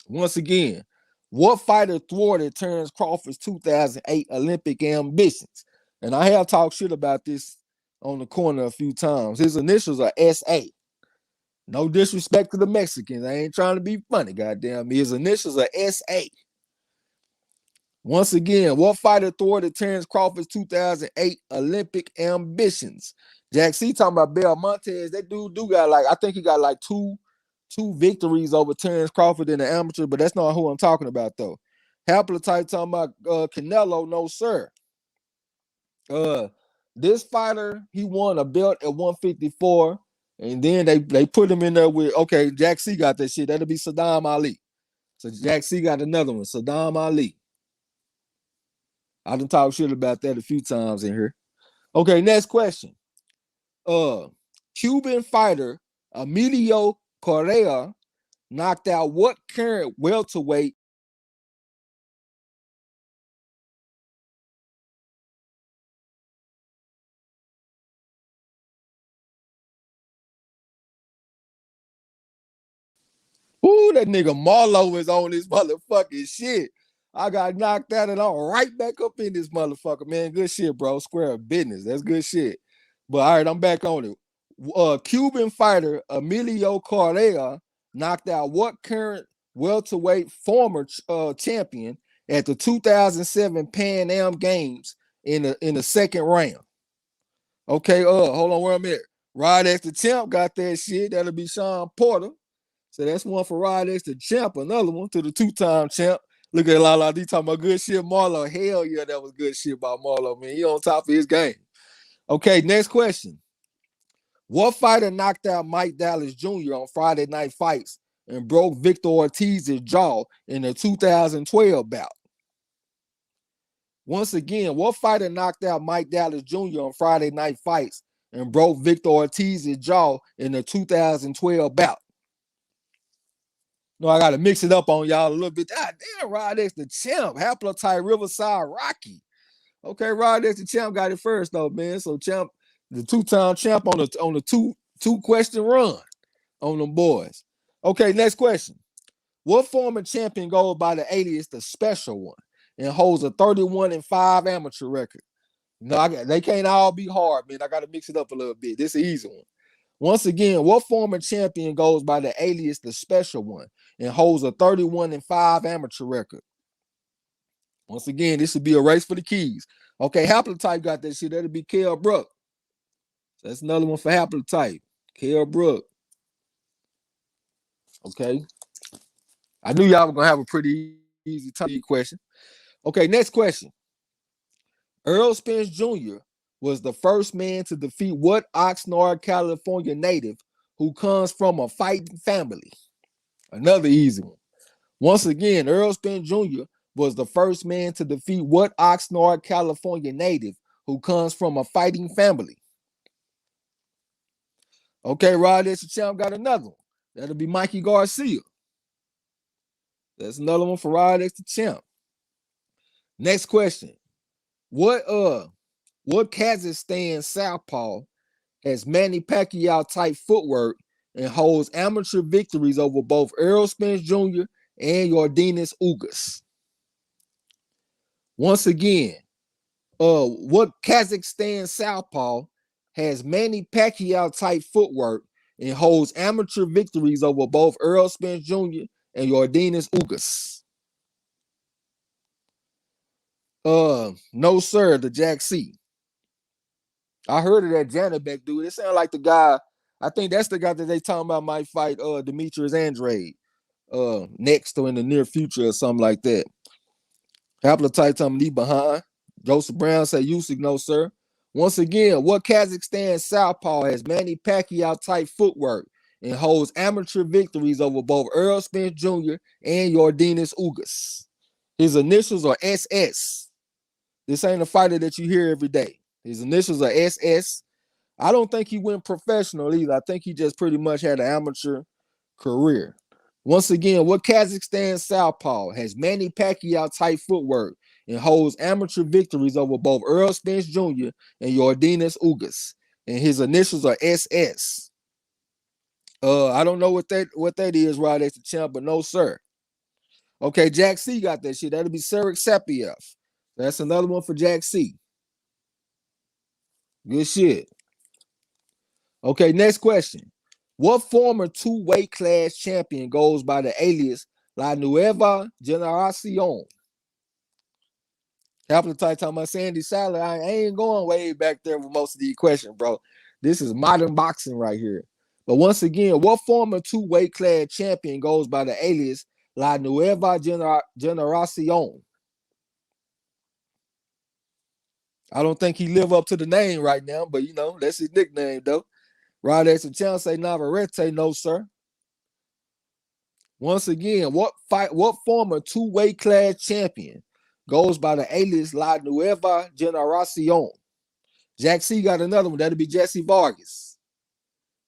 Once again, what fighter thwarted Terence Crawford's 2008 Olympic ambitions? And I have talked shit about this on the corner a few times. His initials are SA. No disrespect to the Mexicans. I ain't trying to be funny, goddamn me. His initials are SA. Once again, what fighter thwarted Terence Crawford's 2008 Olympic ambitions? Jack C talking about Bel Montez. That dude got I think he got like two victories over Terence Crawford in the amateur, but that's not who I'm talking about though. Haplotype talking about Canelo, no sir. This fighter, he won a belt at 154, and then they put him in there with, okay, Jack C got that shit. That'll be Saddam Ali. So Jack C got another one, Saddam Ali. I done talked shit about that a few times in here. Okay, next question. Cuban fighter Emilio Correa knocked out what current welterweight? Ooh, that nigga Marlo is on this motherfucking shit. I got knocked out and I'm right back up in this motherfucker, man. Good shit, bro. Square business. That's good shit. But all right, I'm back on it. Cuban fighter Emilio Correa knocked out what current welterweight former champion at the 2007 Pan Am Games in the second round? Okay, hold on where I'm at. Rod X the champ got that shit. That'll be Sean Porter. So that's one for Rod X the champ. Another one to the two-time champ. Look at Lala D talking about good shit. Marlo, hell yeah, that was good shit about Marlo, man. He on top of his game. Okay, next question. What fighter knocked out Mike Dallas Jr. on Friday Night Fights and broke Victor Ortiz's jaw in the 2012 bout? Once again, what fighter knocked out Mike Dallas Jr. on Friday Night Fights and broke Victor Ortiz's jaw in the 2012 bout? No, I got to mix it up on y'all a little bit. God damn, Rod X the champ. Haplotype Riverside Rocky. Okay, Rod X the champ got it first though, man. So champ, the two-time champ on the two question run on them boys. Okay, next question. What former champion goes by the alias the special one and holds a 31-5 amateur record? No, they can't all be hard, man. I got to mix it up a little bit. This is an easy one. Once again, what former champion goes by the alias the special one and holds a 31-5 amateur record? Once again, this would be a race for the keys. Okay, Haplotype got that shit. That'll be Kell Brook. That's another one for haplotype. Kell Brook. Okay. I knew y'all were gonna have a pretty easy time question. Okay, next question. Earl Spence Jr. was the first man to defeat what Oxnard, California native who comes from a fighting family? Another easy one. Once again, Earl Spence Jr. was the first man to defeat what Oxnard, California native who comes from a fighting family? Okay, Rod S. Champ got another one. That'll be Mikey Garcia. That's another one for Rod X the Champ. Next question. What Kazakhstan southpaw has Manny Pacquiao type footwork and holds amateur victories over both Earl Spence Jr. and Yordenis Ugas? Once again, what Kazakhstan southpaw has Manny Pacquiao type footwork and holds amateur victories over both Earl Spence Jr. and Yordenis Ugas? No, sir, the Jack C. I heard of that Janabek dude. It sounded like the guy. I think that's the guy that they talking about might fight Demetrius Andrade next or in the near future or something like that. Haplotype telling me behind. Joseph Brown say Usyk, no, sir. Once again, what Kazakhstan southpaw has Manny Pacquiao type footwork and holds amateur victories over both Earl Spence Jr. and Yordenis Ugas? His initials are SS. This ain't a fighter that you hear every day. His initials are SS. I don't think he went professional either. I think he just pretty much had an amateur career. Once again, what Kazakhstan southpaw has Manny Pacquiao type footwork and holds amateur victories over both Earl Spence Jr. and Yordenis Ugas, and his initials are SS. I don't know what that is, right? That's the champ, but no, sir. Okay, Jack C got that shit. That'll be Serek Sapiev. That's another one for Jack C. Good shit. Okay, next question. What former two-weight class champion goes by the alias La Nueva Generacion? Haplotype talking about Sandy Salah. I ain't going way back there with most of these questions, bro. This is modern boxing right here. But once again, what former two-weight class champion goes by the alias La Nueva Generacion? I don't think he live up to the name right now, but you know, that's his nickname though. Rod X and Chance say Navarrete, no, sir. Once again, what former two-weight class champion goes by the alias La Nueva Generacion? Jack C got another one. That'll be Jesse Vargas.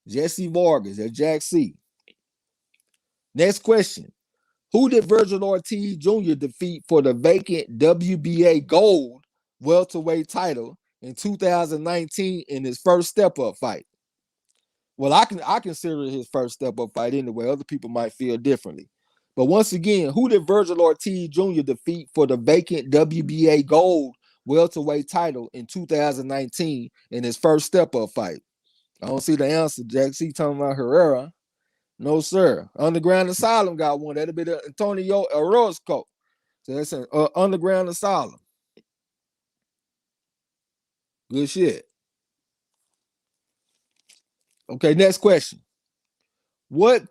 Jesse Vargas, that's Jack C. Next question. Who did Virgil Ortiz Jr. defeat for the vacant WBA gold welterweight title in 2019 in his first step-up fight? Well, I consider it his first step-up fight anyway. Other people might feel differently. But once again, who did Virgil Ortiz Jr. defeat for the vacant WBA gold welterweight title in 2019 in his first step-up fight? I don't see the answer, Jack C. talking about Herrera. No, sir. Underground Asylum got one. That'll be the Antonio Orozco. So that's an Underground Asylum. Good shit. Okay, next question. What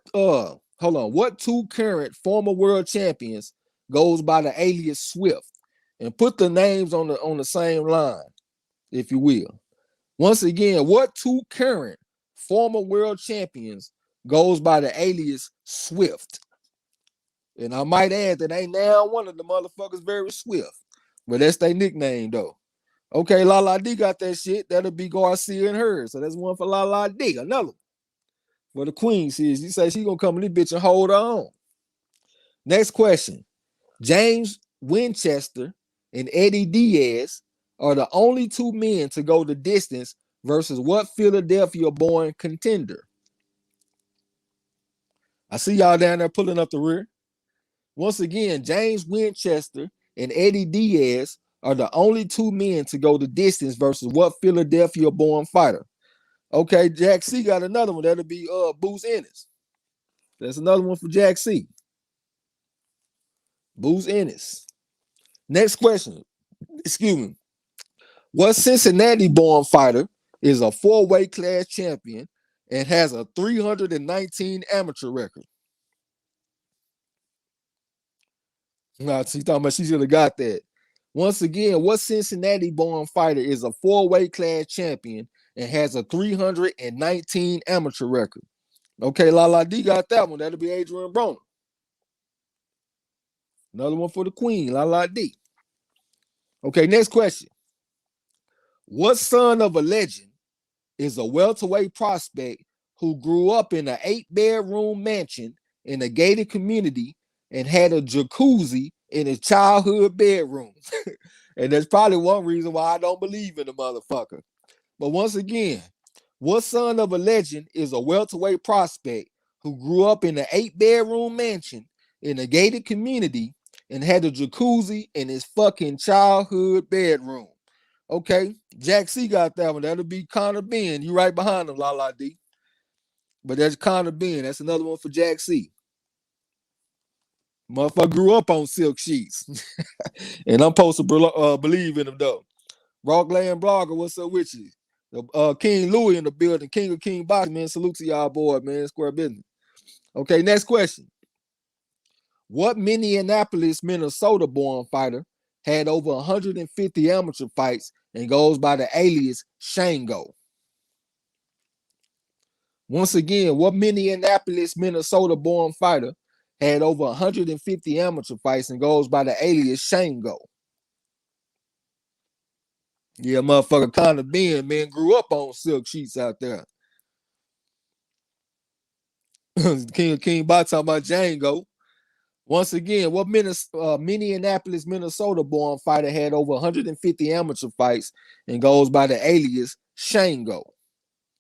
two current former world champions goes by the alias Swift? And put the names on the same line, if you will. Once again, what two current former world champions goes by the alias Swift? And I might add that ain't now one of the motherfuckers very swift. But that's their nickname though. Okay, La La D got that shit. That'll be Garcia and her. So that's one for La La D. Another one. For the Queen says, she says she gonna come in this bitch and hold her on. Next question. James Winchester and Eddie Diaz are the only two men to go the distance versus what Philadelphia-born contender? I see y'all down there pulling up the rear. Once again, James Winchester and Eddie Diaz are the only two men to go the distance versus what Philadelphia-born fighter? Okay, Jack C got another one. That'll be Boots Ennis. That's another one for Jack C. Boots Ennis. Next question. Excuse me. What Cincinnati-born fighter is a 4-weight class champion, and has a 319 amateur record. Now, she's talking about she should have got that. Once again, what Cincinnati-born fighter is a 4-weight class champion and has a 319 amateur record? Okay, Lala D got that one. That'll be Adrian Broner. Another one for the queen, Lala D. Okay, next question. What son of a legend is a welterweight prospect who grew up in an 8-bedroom mansion in a gated community and had a jacuzzi in his childhood bedroom? And that's probably one reason why I don't believe in the motherfucker. But once again, what son of a legend is a welterweight prospect who grew up in an 8-bedroom mansion in a gated community and had a jacuzzi in his fucking childhood bedroom? Okay, Jack C got that one. That'll be Connor Ben. You right behind him, Lala D. But that's Connor Ben. That's another one for Jack C. Motherfucker grew up on silk sheets. And I'm supposed to believe in him, though. Rockland Blogger, what's up with you? King Louis in the building. King of King Boxing, man. Salute to y'all, boy, man. Square business. Okay, next question. What Minneapolis, Minnesota-born fighter had over 150 amateur fights and goes by the alias Shango? Once again, what Minneapolis, Minnesota-born fighter had over 150 amateur fights and goes by the alias Shango? Yeah, motherfucker Connor Ben, man, grew up on silk sheets out there. King Bot talking about Django. Once again, what Minneapolis, Minnesota-born fighter had over 150 amateur fights and goes by the alias Shango?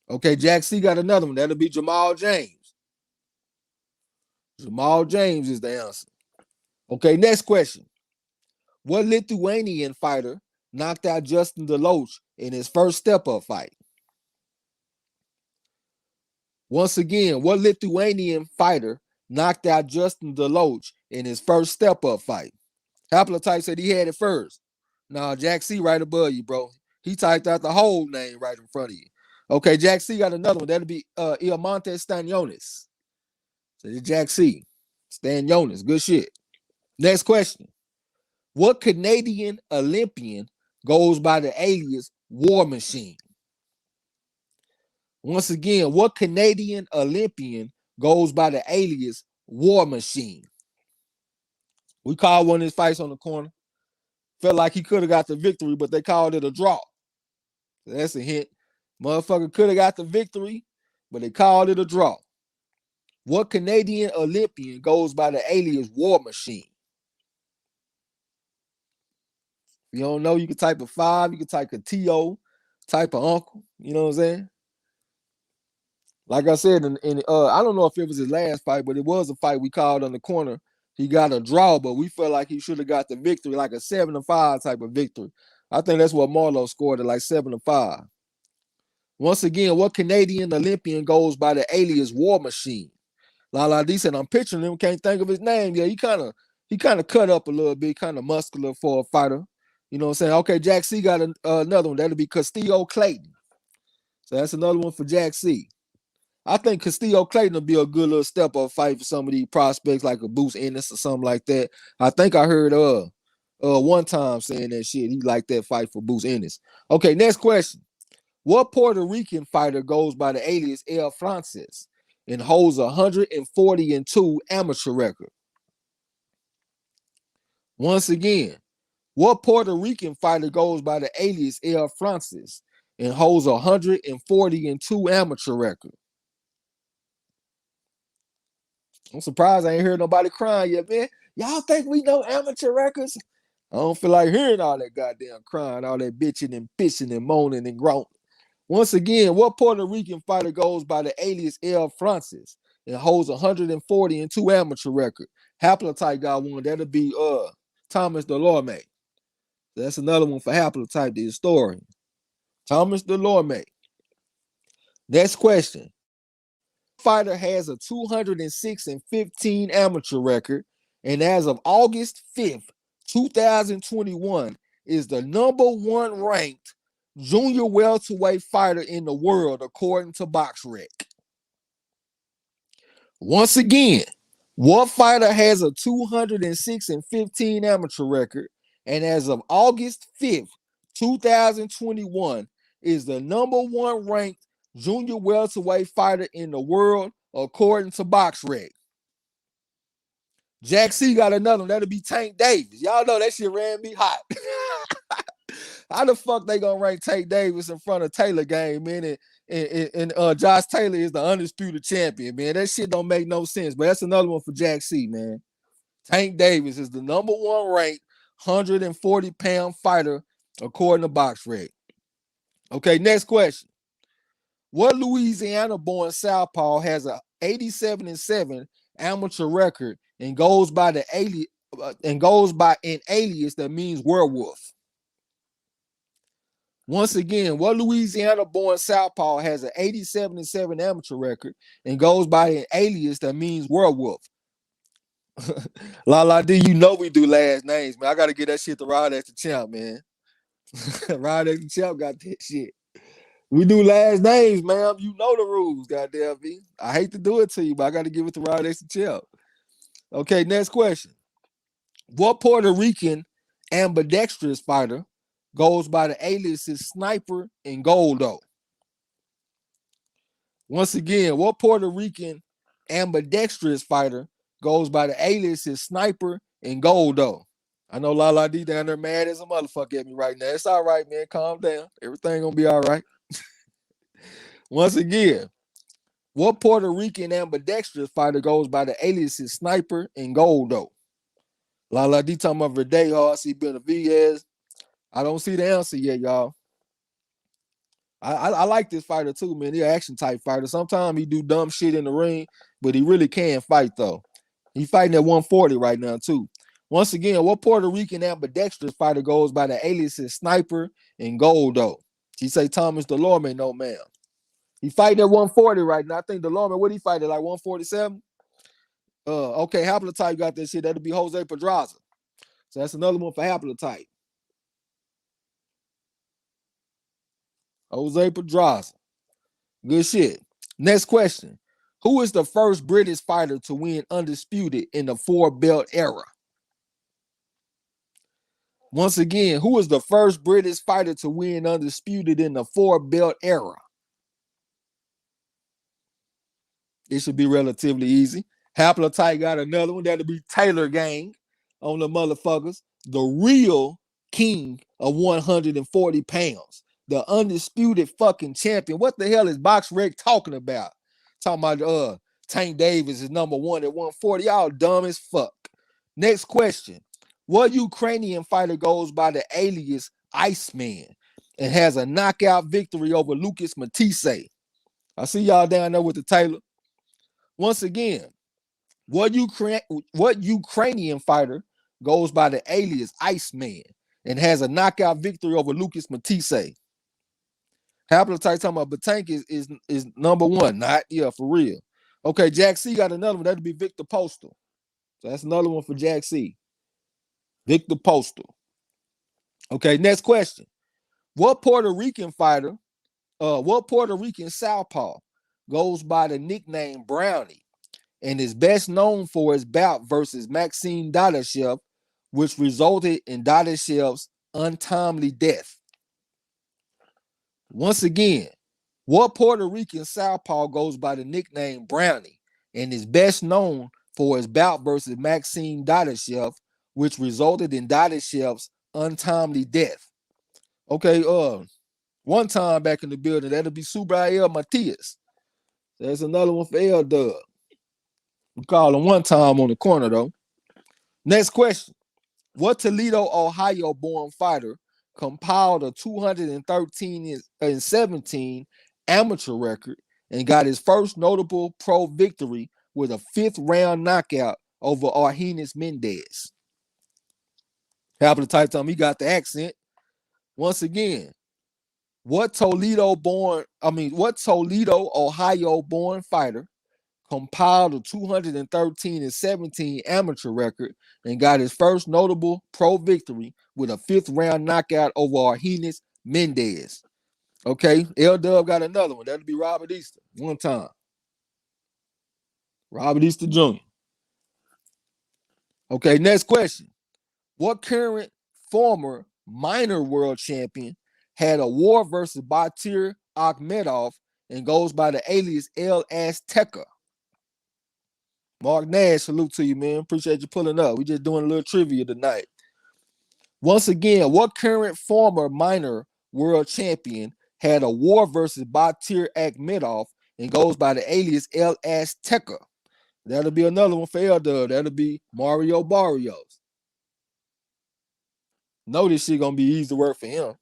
Okay, Jack C got another one. That'll be Jamal James. Jamal James is the answer. Okay, next question. What Lithuanian fighter knocked out Justin DeLoach in his first step-up fight? Once again, what Lithuanian fighter knocked out Justin DeLoach in his first step-up fight? Haplotype said he had it first. No, Jack C right above you, bro. He typed out the whole name right in front of you. Okay, Jack C got another one. That'll be Ilmonte Stanionis. So it's Jack C. Stanionis. Good shit. Next question. What Canadian Olympian goes by the alias War Machine? Once again, what Canadian Olympian goes by the alias War Machine? We called one of his fights on the corner. Felt like he could have got the victory, but they called it a draw. So that's a hint. Motherfucker could have got the victory, but they called it a draw. What Canadian Olympian goes by the alias War Machine? If you don't know, you can type a 5, you can type a TO, type a uncle. You know what I'm saying? Like I said, I don't know if it was his last fight, but it was a fight we called on the corner. He got a draw, but we felt like he should have got the victory, like a 7-5 type of victory. I think that's what MARLO'S scored at, like 7-5. Once again, what Canadian Olympian goes by the alias War Machine? Lala D said, I'm picturing him, can't think of his name. Yeah, he kind of cut up a little bit, kind of muscular for a fighter. You know what I'm saying? Okay, Jack C got another one. That'll be Castillo Clayton. So that's another one for Jack C. I think Castillo Clayton will be a good little step-up fight for some of these prospects, like a Bruce Ennis or something like that. I think I heard one time saying that shit. He liked that fight for Bruce Ennis. Okay, next question. What Puerto Rican fighter goes by the alias El Francis and holds 140-2 amateur record? Once again, what Puerto Rican fighter goes by the alias El Francis and holds 140-2 amateur record? I'm surprised I ain't heard nobody crying yet, man. Y'all think we know amateur records? I don't feel like hearing all that goddamn crying, all that bitching and pissing and moaning and groaning. Once again, what Puerto Rican fighter goes by the alias El Francis and holds 140-2 amateur record? Haplotype got one. That'll be Thomas Delorme. That's another one for Haplotype, the historian. Thomas Delorme. Next question. Fighter has a 206-15 amateur record, and as of August 5th, 2021, is the number 1 ranked junior welterweight fighter in the world according to BoxRec? Once again, what fighter has a 206-15 amateur record and as of August 5th, 2021 is the number one ranked junior welterweight fighter in the world according to BoxRec? Jack C got another one. That'll be Tank Davis. Y'all know that shit ran me hot. How the fuck they gonna rank Tank Davis in front of Taylor game, man? And Josh Taylor is the undisputed champion, man. That shit don't make no sense. But that's another one for Jack C, man. Tank Davis is the number one ranked 140-pound fighter according to BoxRec. Okay, next question. What Louisiana-born southpaw has a 87-7 amateur record and goes by an alias that means werewolf? Once again, what Louisiana-born southpaw has an 87-7 amateur record and goes by an alias that means werewolf? La D, you know we do last names, man. I gotta get that shit to Rod X the Champ, man. Rod X the Champ got that shit. We do last names, man. You know the rules, goddamn me. I hate to do it to you, but I gotta give it to Rod X the Champ. Okay, next question. What Puerto Rican ambidextrous fighter goes by the aliases Sniper and Goldo? Once again, what Puerto Rican ambidextrous fighter goes by the aliases Sniper and Goldo? I know La D down there mad as a motherfucker at me right now. It's all right, man. Calm down. Everything gonna be all right. Once again, what Puerto Rican ambidextrous fighter goes by the aliases Sniper and Goldo? La D talking about Verdejo. I see Benavidez. I don't see the answer yet, y'all. I like this fighter too, man. He's an action type fighter. Sometimes he do dumb shit in the ring, but he really can fight though. He's fighting at 140 right now too. Once again, what Puerto Rican ambidextrous fighter goes by the aliases Sniper and Goldo? He say Thomas Delorme, no ma'am. He fighting at 140 right now. I think Delorme, what he fight at, like 147? Okay, Haplotype got this shit. That'll be Jose Pedraza. So that's another one for Haplotype. Jose Pedraza. Good shit. Next question. Who is the first British fighter to win undisputed in the four-belt era? Once again, who is the first British fighter to win undisputed in the four-belt era? It should be relatively easy. Haplotype got another one. That'll be Taylor Gang on the motherfuckers. The real king of 140 pounds. The undisputed fucking champion. What the hell is BoxRec talking about? Talking about Tank Davis is number one at 140. Y'all dumb as fuck. Next question. What Ukrainian fighter goes by the alias Iceman and has a knockout victory over Lucas Matisse? I see y'all down there with the Taylor. Once again, what Ukrainian fighter goes by the alias Iceman and has a knockout victory over Lucas Matisse? Haplotype talking about, but Tank is number one. Not, yeah, for real. Okay, Jack C got another one. That'll be Victor Postal. So that's another one for Jack C. Victor Postal. Okay, next question. What Puerto Rican southpaw goes by the nickname Brownie and is best known for his bout versus Maxime Dadashev, which resulted in Dadashev's untimely death? Once again, what Puerto Rican southpaw goes by the nickname Brownie and is best known for his bout versus Maxime Dadashev, which resulted in Dadashev's untimely death? Okay, one time back in the building, that'll be Subrael Matias. There's another one for L Dub. We call him one time on the corner though. Next question. What Toledo, Ohio born fighter compiled a 213-17 amateur record and got his first notable pro victory with a 5th round knockout over Argenis Mendez? Haplotype time he got the accent. Once again, what Toledo, Ohio born fighter compiled a 213-17 amateur record and got his first notable pro victory with a 5th round knockout over Argenis Mendez. Okay, L Dub got another one. That'll be Robert Easter. One time. Robert Easter Jr. Okay, next question. What current former minor world champion had a war versus Batir Akhmedov and goes by the alias El Azteca? Mark Nash, salute to you, man. Appreciate you pulling up. We just doing a little trivia tonight. Once again, what current former minor world champion had a war versus Batir Akhmedov and goes by the alias El Azteca? That'll be another one for L Dub. That'll be Mario Barrios. Know this shit gonna be easy to work for him.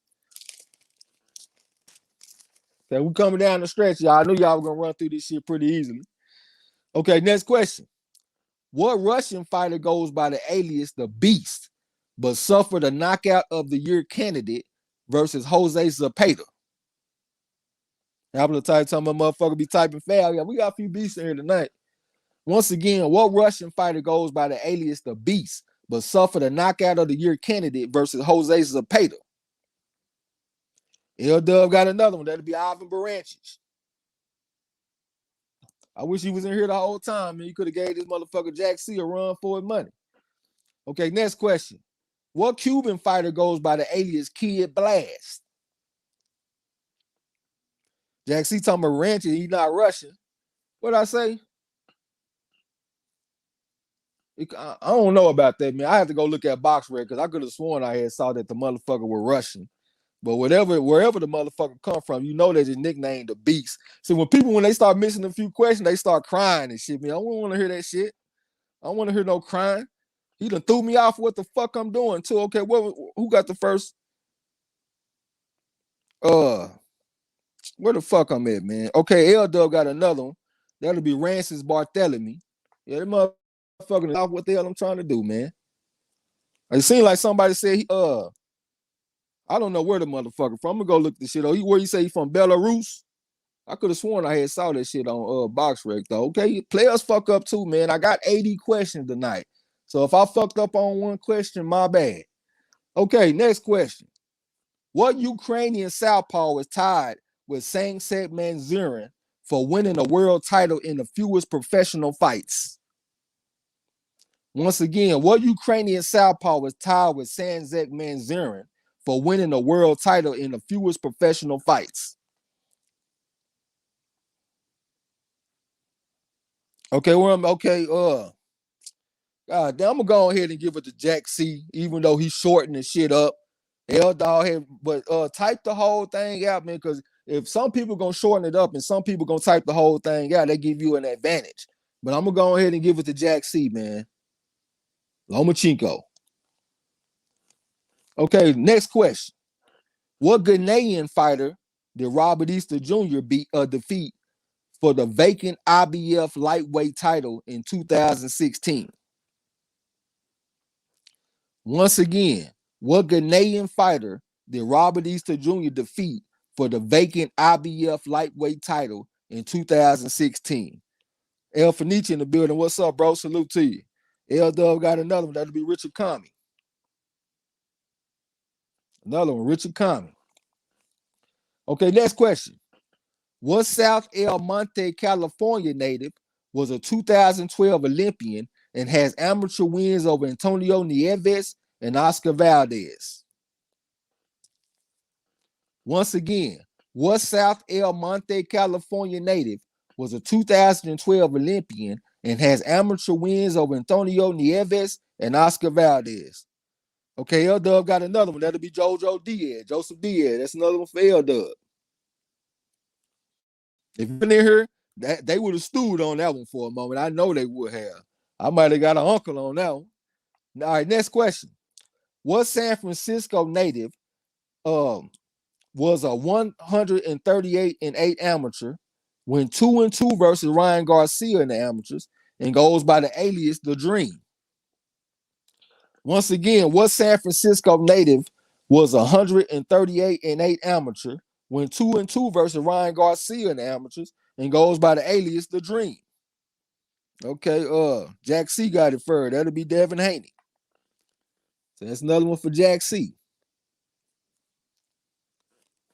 Okay, we coming down the stretch, y'all. I knew y'all were gonna run through this shit pretty easily. Okay, next question. What Russian fighter goes by the alias the Beast, but suffered a knockout of the year candidate versus Jose Zapata? I'm gonna tell my motherfucker be typing fast. Yeah, we got a few beasts in here tonight. Once again, what Russian fighter goes by the alias the Beast, but suffered a knockout of the year candidate versus Jose Zapata? L Dub got another one. That'll be Ivan Barancic. I wish he was in here the whole time, man. You could have gave this motherfucker Jack C a run for his money. Okay, next question. What Cuban fighter goes by the alias Kid Blast? Jack C talking about Barancic, he's not Russian. What'd I say? I don't know about that, man. I had to go look at box rec because I could have sworn I had saw that the motherfucker were Russian. But wherever the motherfucker come from, you know that his nickname the Beast. So when they start missing a few questions, they start crying and shit. Man, I don't want to hear that shit. I don't want to hear no crying. He done threw me off what the fuck I'm doing too. Okay, who got the first? Where the fuck I'm at, man? Okay, L Dub got another one. That'll be Rancis Barthélemy. Yeah, that motherfucker off what the hell I'm trying to do, man. It seemed like somebody said I don't know where the motherfucker from. I'm gonna go look this shit up. Where you say he from Belarus? I could have sworn I had saw that shit on box rec though. Okay, players fuck up too, man. I got 80 questions tonight. So if I fucked up on one question, my bad. Okay, next question. What Ukrainian southpaw is tied with Sangset Manzurin for winning a world title in the fewest professional fights? Once again, what Ukrainian southpaw is tied with Sangset Manzurin for winning a world title in the fewest professional fights? Okay, God damn, I'm gonna go ahead and give it to Jack C, even though he's shortening the shit up. L dog had, but type the whole thing out, man, because if some people gonna shorten it up and some people gonna type the whole thing out, they give you an advantage. But I'm gonna go ahead and give it to Jack C, man. Lomachenko. Okay, next question. What Ghanaian fighter did Robert Easter Jr. defeat for the vacant IBF lightweight title in 2016? Once again, what Ghanaian fighter did Robert Easter Jr. defeat for the vacant IBF lightweight title in 2016? El Fenici in the building. What's up, bro? Salute to you. L Dub got another one. That'll be Richard Comey. Another one, Richard Comey. Okay, next question. What South El Monte, California native was a 2012 Olympian and has amateur wins over Antonio Nieves and Oscar Valdez? Once again, what South El Monte, California native was a 2012 Olympian and has amateur wins over Antonio Nieves and Oscar Valdez? Okay, L Dub got another one. That'll be Joseph Diaz. That's another one for L Dub. If you've been in here, they would have stewed on that one for a moment. I know they would have. I might have got an uncle on that one. All right, next question. What San Francisco native was a 138-8 amateur, went 2-2 versus Ryan Garcia in the amateurs, and goes by the alias The Dream? Once again, what San Francisco native was a 138-8 amateur, went 2-2 versus Ryan Garcia in the amateurs, and goes by the alias The Dream? Okay, Jack C got it first. That'll be Devin Haney. So that's another one for Jack C.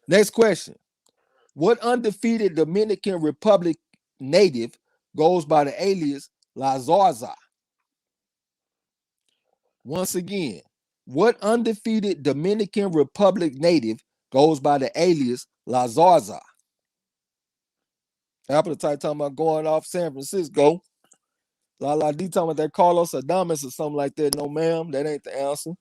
Next question. What undefeated Dominican Republic native goes by the alias La Zarza? Once again, what undefeated Dominican Republic native goes by the alias La Zarza? Appetite talking about going off San Francisco. La D talking about that Carlos Adames or something like that. No, ma'am, that ain't the answer.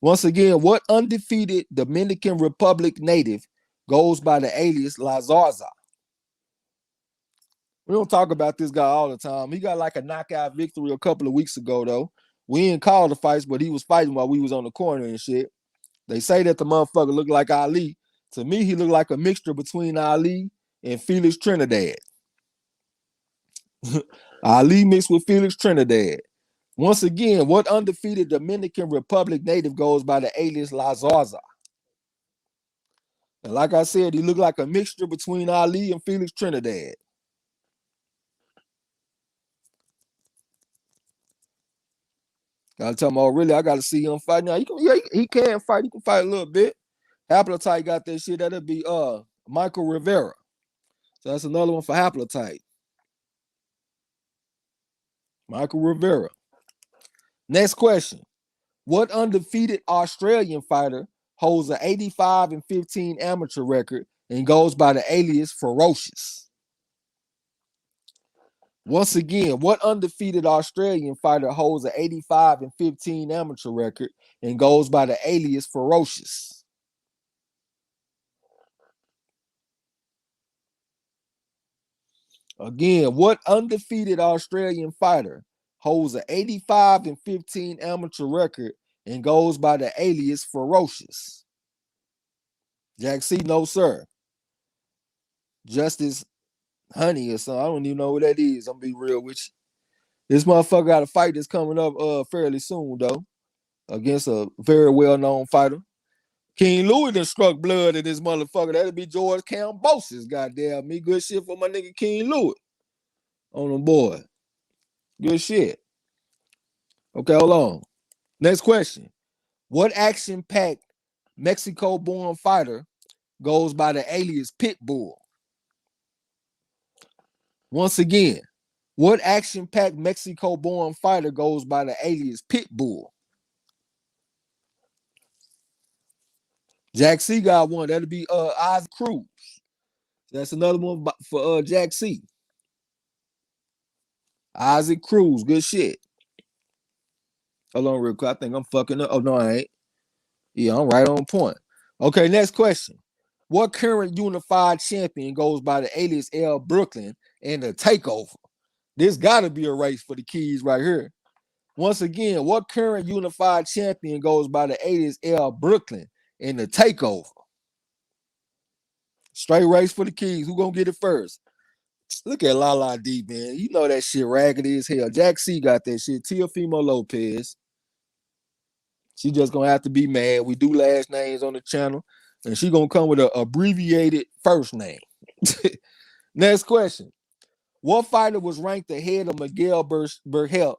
Once again, what undefeated Dominican Republic native goes by the alias La Zarza? We don't talk about this guy all the time. He got like a knockout victory a couple of weeks ago, though. We didn't call the fights, but he was fighting while we was on the corner and shit. They say that the motherfucker looked like Ali. To me, he looked like a mixture between Ali and Felix Trinidad. Ali mixed with Felix Trinidad. Once again, what undefeated Dominican Republic native goes by the alias La Zarza? And like I said, he looked like a mixture between Ali and Felix Trinidad. Gotta tell him, oh, really, I gotta see him fight now. He can fight. He can fight a little bit. Haplotype got that shit. That'll be Michael Rivera. So that's another one for Haplotype. Michael Rivera. Next question. What undefeated Australian fighter holds an 85-15 amateur record and goes by the alias Ferocious? Once again, what undefeated Australian fighter holds an 85-15 amateur record and goes by the alias Ferocious? Again, what undefeated Australian fighter holds an 85-15 amateur record and goes by the alias Ferocious? Jack C, no, sir. Justice Honey or something. I don't even know what that is. I'm gonna be real with you. This motherfucker got a fight that's coming up fairly soon, though, against a very well-known fighter. King Louis done struck blood in this motherfucker. That'll be George Kambosos. Goddamn me. Good shit for my nigga King Louis. On the board. Good shit. Okay, hold on. Next question. What action-packed Mexico-born fighter goes by the alias Pitbull? Once again, what action-packed Mexico-born fighter goes by the alias Pitbull? Jack C got one. That'll be Isaac Cruz. That's another one for Jack C. Isaac Cruz. Good shit. Hold on real quick. I think I'm fucking up. Oh, no, I ain't. Yeah, I'm right on point. Okay, next question. What current unified champion goes by the alias L Brooklyn in the takeover? This gotta be a race for the keys right here. Once again, what current unified champion goes by the alias L Brooklyn in the takeover? Straight race for the keys. Who gonna get it first? Look at La D, man. You know that shit raggedy as hell. Jack C got that shit. Teofimo Lopez. She just gonna have to be mad. We do last names on the channel, and she gonna come with an abbreviated first name. Next question. What fighter was ranked ahead of Miguel Berchelt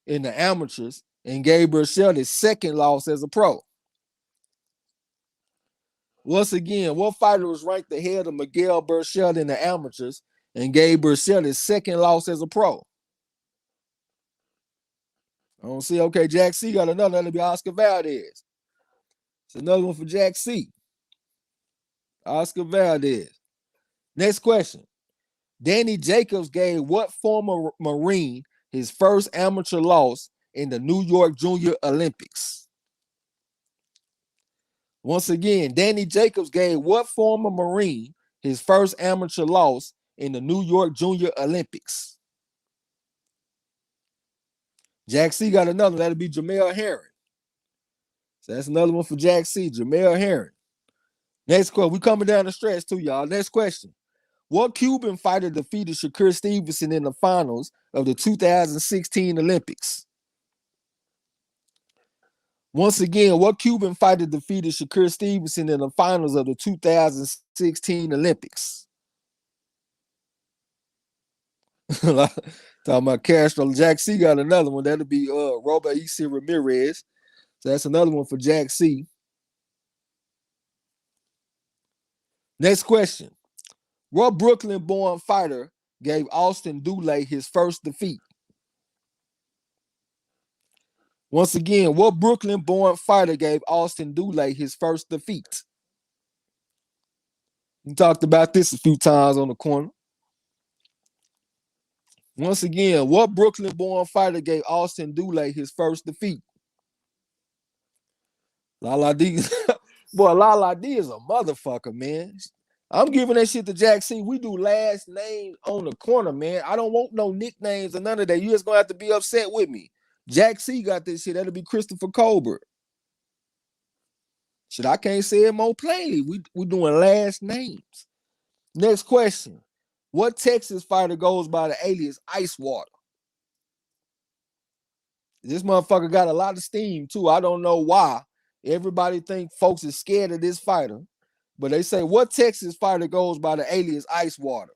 in the amateurs and gave Berchelt his second loss as a pro? Once again, what fighter was ranked ahead of Miguel Berchelt in the amateurs and gave Berchelt his second loss as a pro? I don't see. Okay, Jack C got another. That'll be Oscar Valdez. It's another one for Jack C. Oscar Valdez. Next question. Danny Jacobs gave what former Marine his first amateur loss in the New York Junior Olympics? Once again, Danny Jacobs gave what former Marine his first amateur loss in the New York Junior Olympics? Jack C got another. That'll be Jamel Herring. So that's another one for Jack C. Jamel Herring. Next question. We coming down the stretch too, y'all. Next question. What Cuban fighter defeated Shakur Stevenson in the finals of the 2016 Olympics? Once again, what Cuban fighter defeated Shakur Stevenson in the finals of the 2016 Olympics? Talking about Castro. Jack C got another one. That'll be Robert E.C. Ramirez. So that's another one for Jack C. Next question. What Brooklyn-born fighter gave Austin Dulé his first defeat? Once again, what Brooklyn-born fighter gave Austin Dulé his first defeat? We talked about this a few times on the corner. Once again, what Brooklyn-born fighter gave Austin Dulé his first defeat? Lala D. Boy, Lala D is a motherfucker, man. I'm giving that shit to Jack C. We do last names on the corner, man. I don't want no nicknames or none of that. You just gonna have to be upset with me. Jack C got this shit. That'll be Christopher Colbert. Shit, I can't say it more plainly. We doing last names. Next question. What Texas fighter goes by the alias Ice Water? This motherfucker got a lot of steam too. I don't know why. Everybody think folks is scared of this fighter. But they say, what Texas fighter goes by the alias Ice Water?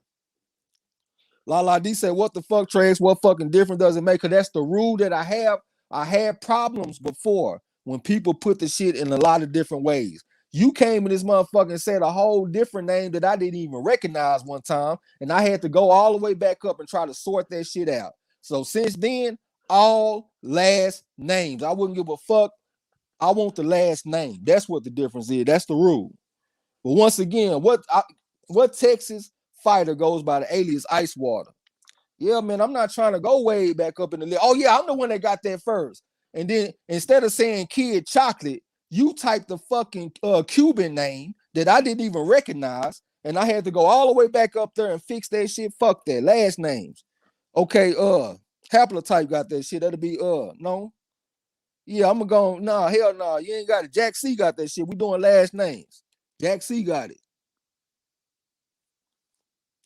Lala D said, what the fuck, Trace? What fucking difference does it make? Because that's the rule that I have. I had problems before when people put the shit in a lot of different ways. You came in this motherfucker and said a whole different name that I didn't even recognize one time. And I had to go all the way back up and try to sort that shit out. So since then, all last names. I wouldn't give a fuck. I want the last name. That's what the difference is. That's the rule. But once again, what Texas fighter goes by the alias Ice Water? Yeah, man, I'm not trying to go way back up in the list. Oh, yeah, I'm the one that got that first. And then instead of saying Kid Chocolate, you typed the fucking Cuban name that I didn't even recognize. And I had to go all the way back up there and fix that shit. Fuck that. Last names. Okay, Haplotype got that shit. That'll be, no. Yeah, I'm gonna go, nah, hell no. Nah. You ain't got it. Jack C got that shit. We doing last names. Jack C got it.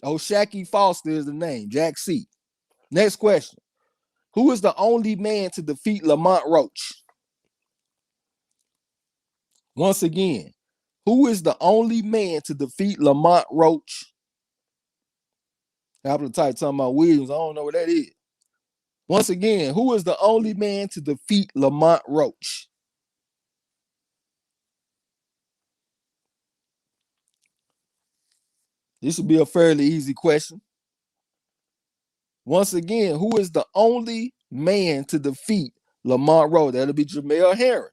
Oh, Shacky Foster is the name. Jack C. Next question. Who is the only man to defeat Lamont Roach? Once again, who is the only man to defeat Lamont Roach? Appetite talking about Williams. I don't know what that is. Once again, who is the only man to defeat Lamont Roach? This should be a fairly easy question. Once again, who is the only man to defeat Lamont Roach? That'll be Jamel Herring.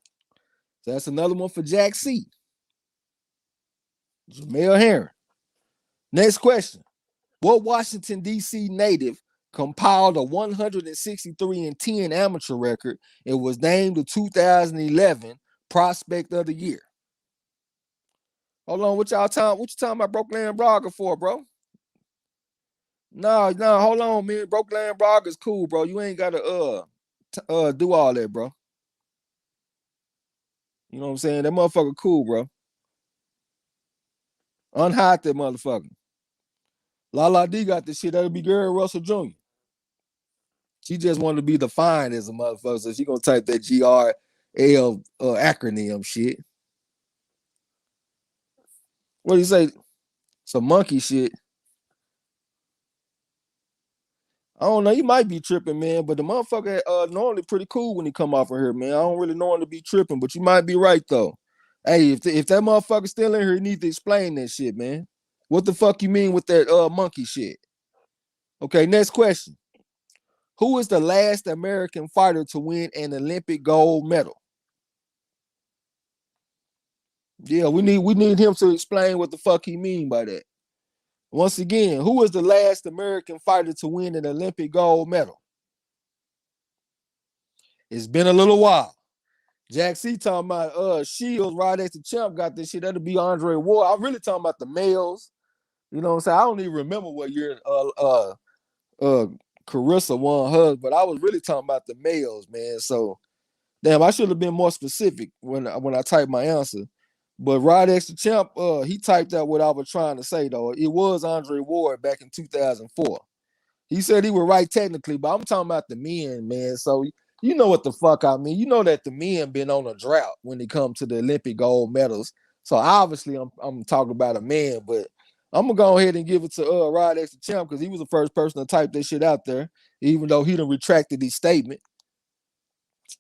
So that's another one for Jack C. Jamel Herring. Next question. What Washington, D.C. native compiled a 163-10 amateur record and was named the 2011 Prospect of the Year? Hold on, what you talking about Brooklyn Braga for, bro? No, hold on, man. Brooklyn Braga's cool, bro. You ain't gotta do all that, bro. You know what I'm saying? That motherfucker cool, bro. Unhide that motherfucker. Lala D got this shit. That'll be Gary Russell Jr. She just wanted to be defined as a motherfucker, so she gonna type that GRL acronym shit. What do you say? Some monkey shit. I don't know. You might be tripping, man, but the motherfucker normally pretty cool when he come off of here, man. I don't really know him to be tripping, but you might be right though. Hey, if that motherfucker still in here, he need to explain that shit, man. What the fuck you mean with that monkey shit? Okay, next question. Who is the last American fighter to win an Olympic gold medal? Yeah, we need him to explain what the fuck he mean by that. Once again, who is the last American fighter to win an Olympic gold medal? It's been a little while. Jack C talking about Shields right at the champ got this shit. That'll be Andre Ward. I'm really talking about the males. You know what I'm saying? I don't even remember what year Carissa won hers, but I was really talking about the males, man. So damn, I should have been more specific when I typed my answer. But Rod X the Champ, he typed out what I was trying to say, though. It was Andre Ward back in 2004. He said he was right technically, but I'm talking about the men, man. So you know what the fuck I mean. You know that the men been on a drought when it comes to the Olympic gold medals. So obviously I'm talking about a man, but I'm gonna go ahead and give it to Rod X the Champ because he was the first person to type that shit out there, even though he done retracted his statement.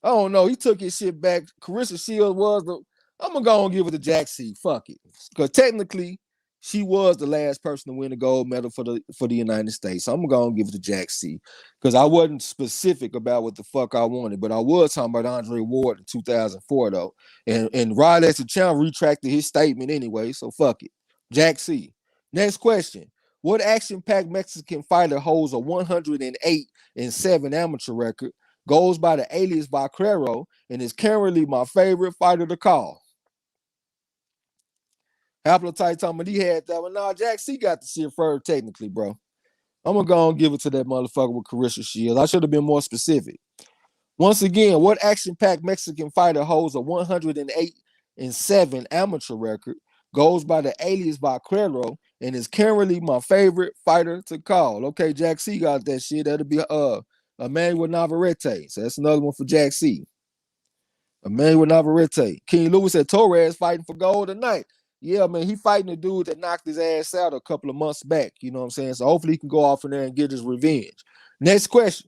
I don't know. He took his shit back. Carissa Shields was the. I'm gonna go and give it to Jack C. Fuck it, because technically She was the last person to win a gold medal for the United States. So I'm gonna give it to Jack C. Because I wasn't specific about what the fuck I wanted, but I was talking about Andre Ward in 2004 though. And Rod Champ retracted his statement anyway, so fuck it. Jack C. Next question. What action-packed Mexican fighter holds a 108-7 amateur record, goes by the alias Vaquero, and is currently my favorite fighter to call? Haplotype told me he had that one. Nah, Jack C got the shit first technically, bro. I'm gonna go and give it to that motherfucker with Carissa Shields. I should have been more specific. Once again, what action-packed Mexican fighter holds a 108-7 amateur record, goes by the alias Vaquero, and is currently my favorite fighter to call? Okay, Jack C got that shit. That'll be Emmanuel Navarrete. So that's another one for Jack C. Emmanuel Navarrete. King Louis said Torres fighting for gold tonight. Yeah, man, he fighting a dude that knocked his ass out a couple of months back. You know what I'm saying? So hopefully he can go off in there and get his revenge. Next question.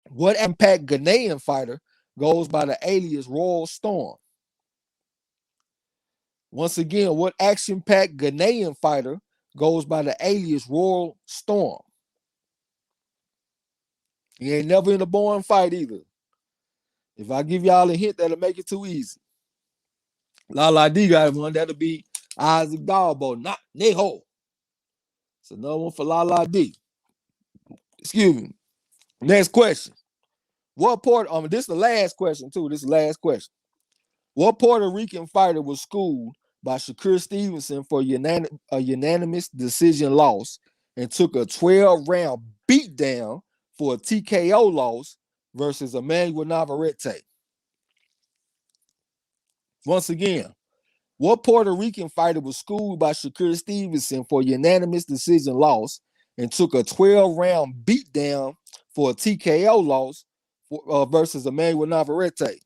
What impact Ghanaian fighter goes by the alias Royal Storm? Once again, what action-packed Ghanaian fighter goes by the alias Royal Storm? He ain't never in a boring fight either. If I give y'all a hint, that'll make it too easy. Lala D got one. That'll be Isaac Dalbo, not Neho. It's another one for Lala D. Excuse me. Next question. What this is the last question, too. This is the last question. What Puerto Rican fighter was schooled by Shakur Stevenson for a unanimous decision loss and took a 12-round beatdown for a TKO loss versus Emmanuel Navarrete? Once again, what Puerto Rican fighter was schooled by Shakur Stevenson for a unanimous decision loss and took a 12-round beatdown for a TKO loss versus Emmanuel Navarrete?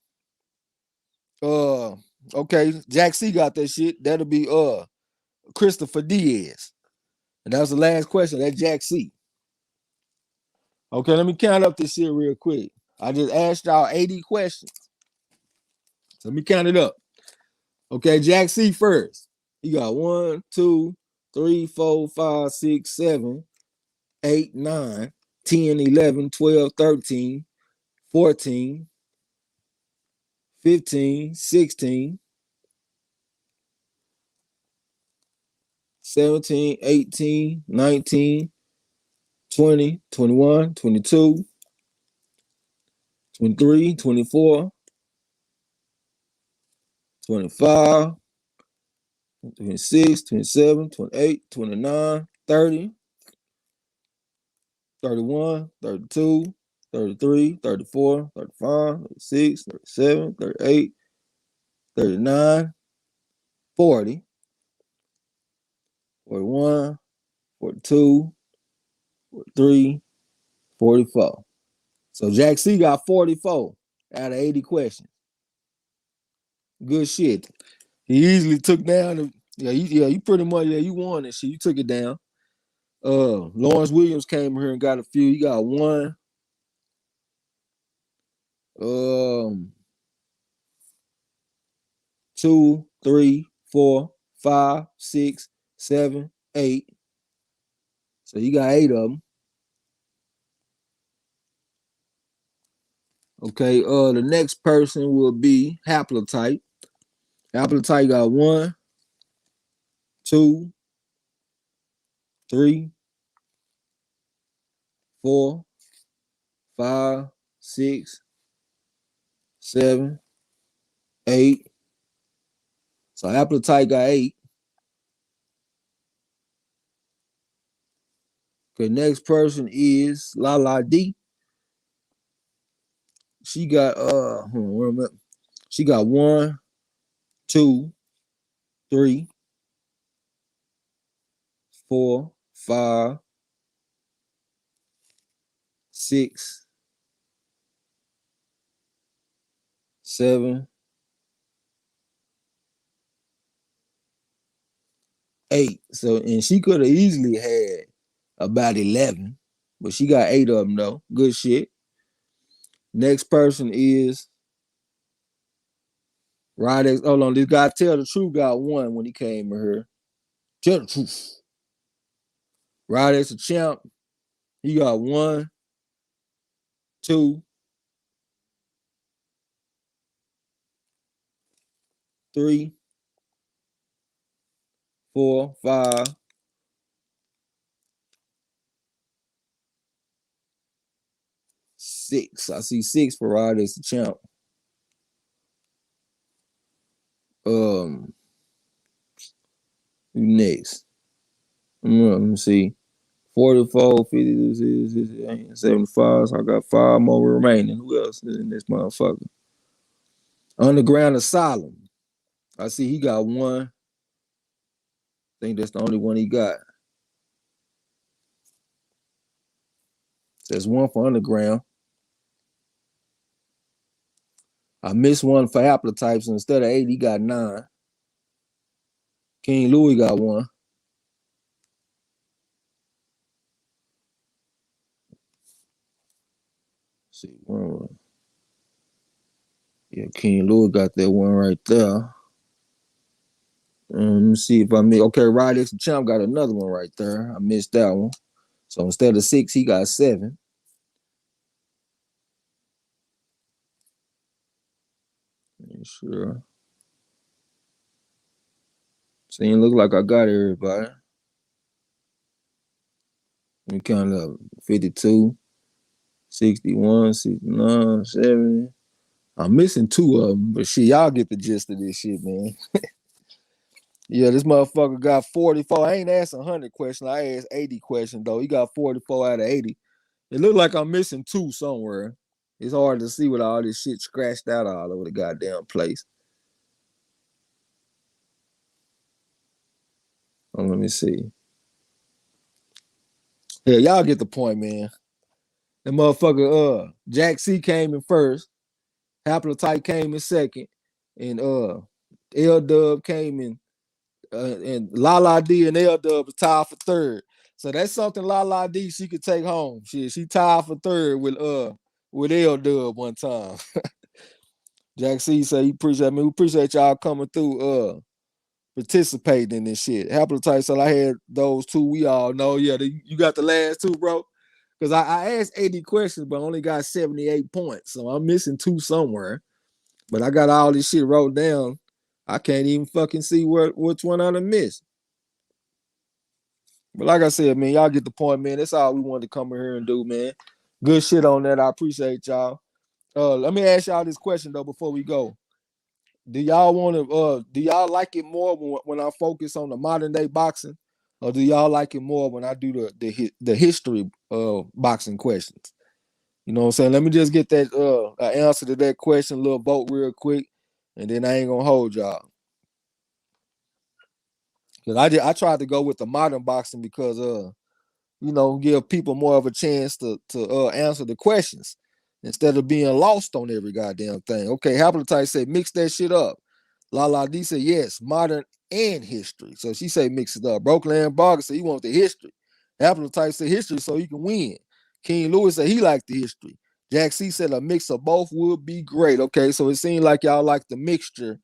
Okay, Jack C got that shit. That'll be Christopher Diaz. And that was the last question. That's Jack C. Okay, let me count up this shit real quick. I just asked y'all 80 questions. So let me count it up. Okay, Jack C first. He got 1, 2, 3, 4, 5, 6, 7, 8, 9, 10, 11, 12, 13, 14, 15, 16, 17, 18, 19, 20, 21, 22, 23, 24, 25, 26, 27, 28, 29, 30, 31, 32, 33, 34, 35, 36, 37, 38, 39, 40, 41, 42, 43, 44. So Jack C got 44 out of 80 questions. Good shit. He easily took down you pretty much, you won this shit. You took it down. Lawrence Williams came here and got a few. He got 1, 2, 3, 4, 5, 6, 7, 8. So you got 8 of them. Okay, the next person will be Haplotype. Haplotype got 1, 2, 3, 4, 5, 6, 7, 8. So Haplotype got 8. Okay, next person is Lala D. She got she got 1, 2, 3, 4, 5, 6, 7, 8. So, and she could have easily had about 11, but she got 8 of them though. Good shit. Next person is Rydex. Hold on, this guy Tell the Truth got 1 when he came to her. Tell the truth. Right as a champ, he got 1, 2, 3, 4, 5, 6. I see 6 for Rod as the champ. Next. Let me see. 44, 50, 75. So I got 5 more remaining. Who else is in this motherfucker? Underground Asylum. I see he got 1. I think that's the only one he got. There's 1 for Underground. I missed 1 for Haplotypes. So instead of 8, he got 9. King Louis got 1. Let's see, yeah, King Louis got that 1 right there. Let me see if I missed. Okay, Rod X the Champ got another 1 right there. I missed that 1. So instead of 6, he got 7. Sure. See, it look like I got everybody. We count up 52, 61, 69, 70. I'm missing 2 of them, but shit, y'all get the gist of this shit, man. Yeah, this motherfucker got 44. I ain't asked 100 questions. I asked 80 questions, though. He got 44 out of 80. It looked like I'm missing 2 somewhere. It's hard to see with all this shit scratched out all over the goddamn place. Oh, let me see. Yeah, y'all get the point, man. The motherfucker, Jack C came in first. Haplotype came in second. And L Dub came in. And Lala D and L Dub was tied for third. So that's something Lala D she could take home. She tied for third with L Dub one time. Jack C said he appreciate me. We appreciate y'all coming through participating in this shit. Haplotype said I had those 2. We all know. Yeah, you got the last 2, bro. Because I asked 80 questions, but only got 78 points. So I'm missing 2 somewhere. But I got all this shit wrote down. I can't even fucking see which one I done missed. But like I said, man, y'all get the point, man. That's all we wanted to come in here and do, man. Good shit on that. I appreciate y'all. Let me ask y'all this question though before we go. Do y'all want to? Do y'all like it more when I focus on the modern day boxing, or do y'all like it more when I do the history boxing questions? You know what I'm saying? Let me just get that answer to that question, a little vote real quick, and then I ain't gonna hold y'all. Cause I tried to go with the modern boxing because give people more of a chance to answer the questions instead of being lost on every goddamn thing. Okay, Haplotype said mix that shit up. La D said yes, modern and history. So she said mix it up. Brokeland Barger said he wants the history. Haplotype said history so he can win. King Louis said he liked the history. Jack C said a mix of both would be great. Okay, so it seemed like y'all like the mixture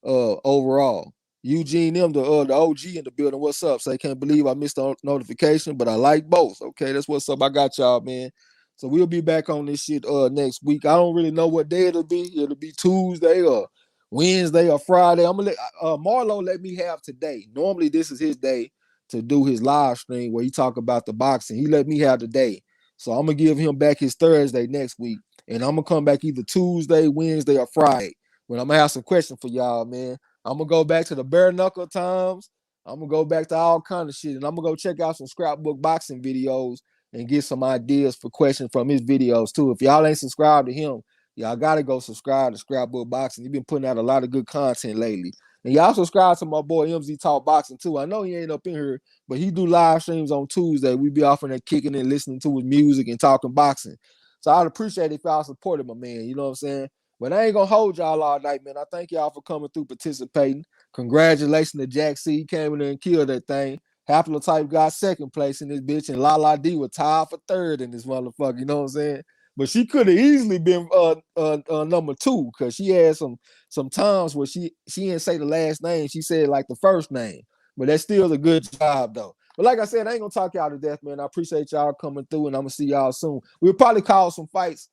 overall. Eugene M, the OG in the building. What's up? So I can't believe I missed the notification, but I like both. Okay, that's what's up. I got y'all, man. So we'll be back on this shit next week. I don't really know what day it'll be. It'll be Tuesday or Wednesday or Friday. I'm gonna let Marlo let me have today. Normally this is his day to do his live stream where he talk about the boxing. He let me have today. So I'm gonna give him back his Thursday next week. And I'm gonna come back either Tuesday, Wednesday, or Friday. When I'm gonna have some questions for y'all, man. I'm gonna go back to the bare knuckle times. I'm gonna go back to all kind of shit, and I'm gonna go check out some scrapbook boxing videos and get some ideas for questions from his videos too. If y'all ain't subscribed to him, y'all gotta go subscribe to Scrapbook Boxing. He's been putting out a lot of good content lately. And y'all subscribe to my boy MZ Talk Boxing too. I know he ain't up in here, but he do live streams on Tuesday. We be offering that kicking and listening to his music and talking boxing. So I'd appreciate it if y'all supported my man. You know what I'm saying? But I ain't gonna hold y'all all night, man. I thank y'all for coming through, participating. Congratulations to Jack C. He came in there and killed that thing. Haplotype got second place in this bitch, and La D was tied for third in this motherfucker. You know what I'm saying? But she could have easily been number 2 because she had some times where she didn't say the last name. She said like the first name. But that's still a good job though. But like I said, I ain't gonna talk y'all to death, man. I appreciate y'all coming through, and I'm gonna see y'all soon. We'll probably call some fights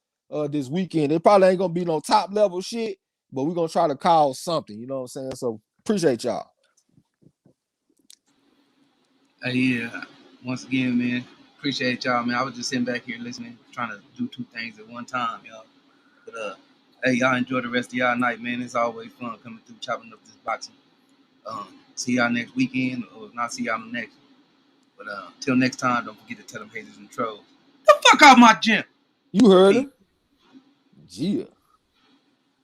this weekend. It probably ain't gonna be no top level shit, but we're gonna try to call something. You know what I'm saying? So appreciate y'all. Yeah. Once again, man, appreciate y'all, man. I was just sitting back here listening, trying to do two things at one time, y'all. But hey, y'all enjoy the rest of y'all night, man. It's always fun coming through, chopping up this boxing. See y'all next weekend, or if not, see y'all next. But till next time, don't forget to tell them haters and trolls, the fuck out my gym. You heard Peace. him. Yeah.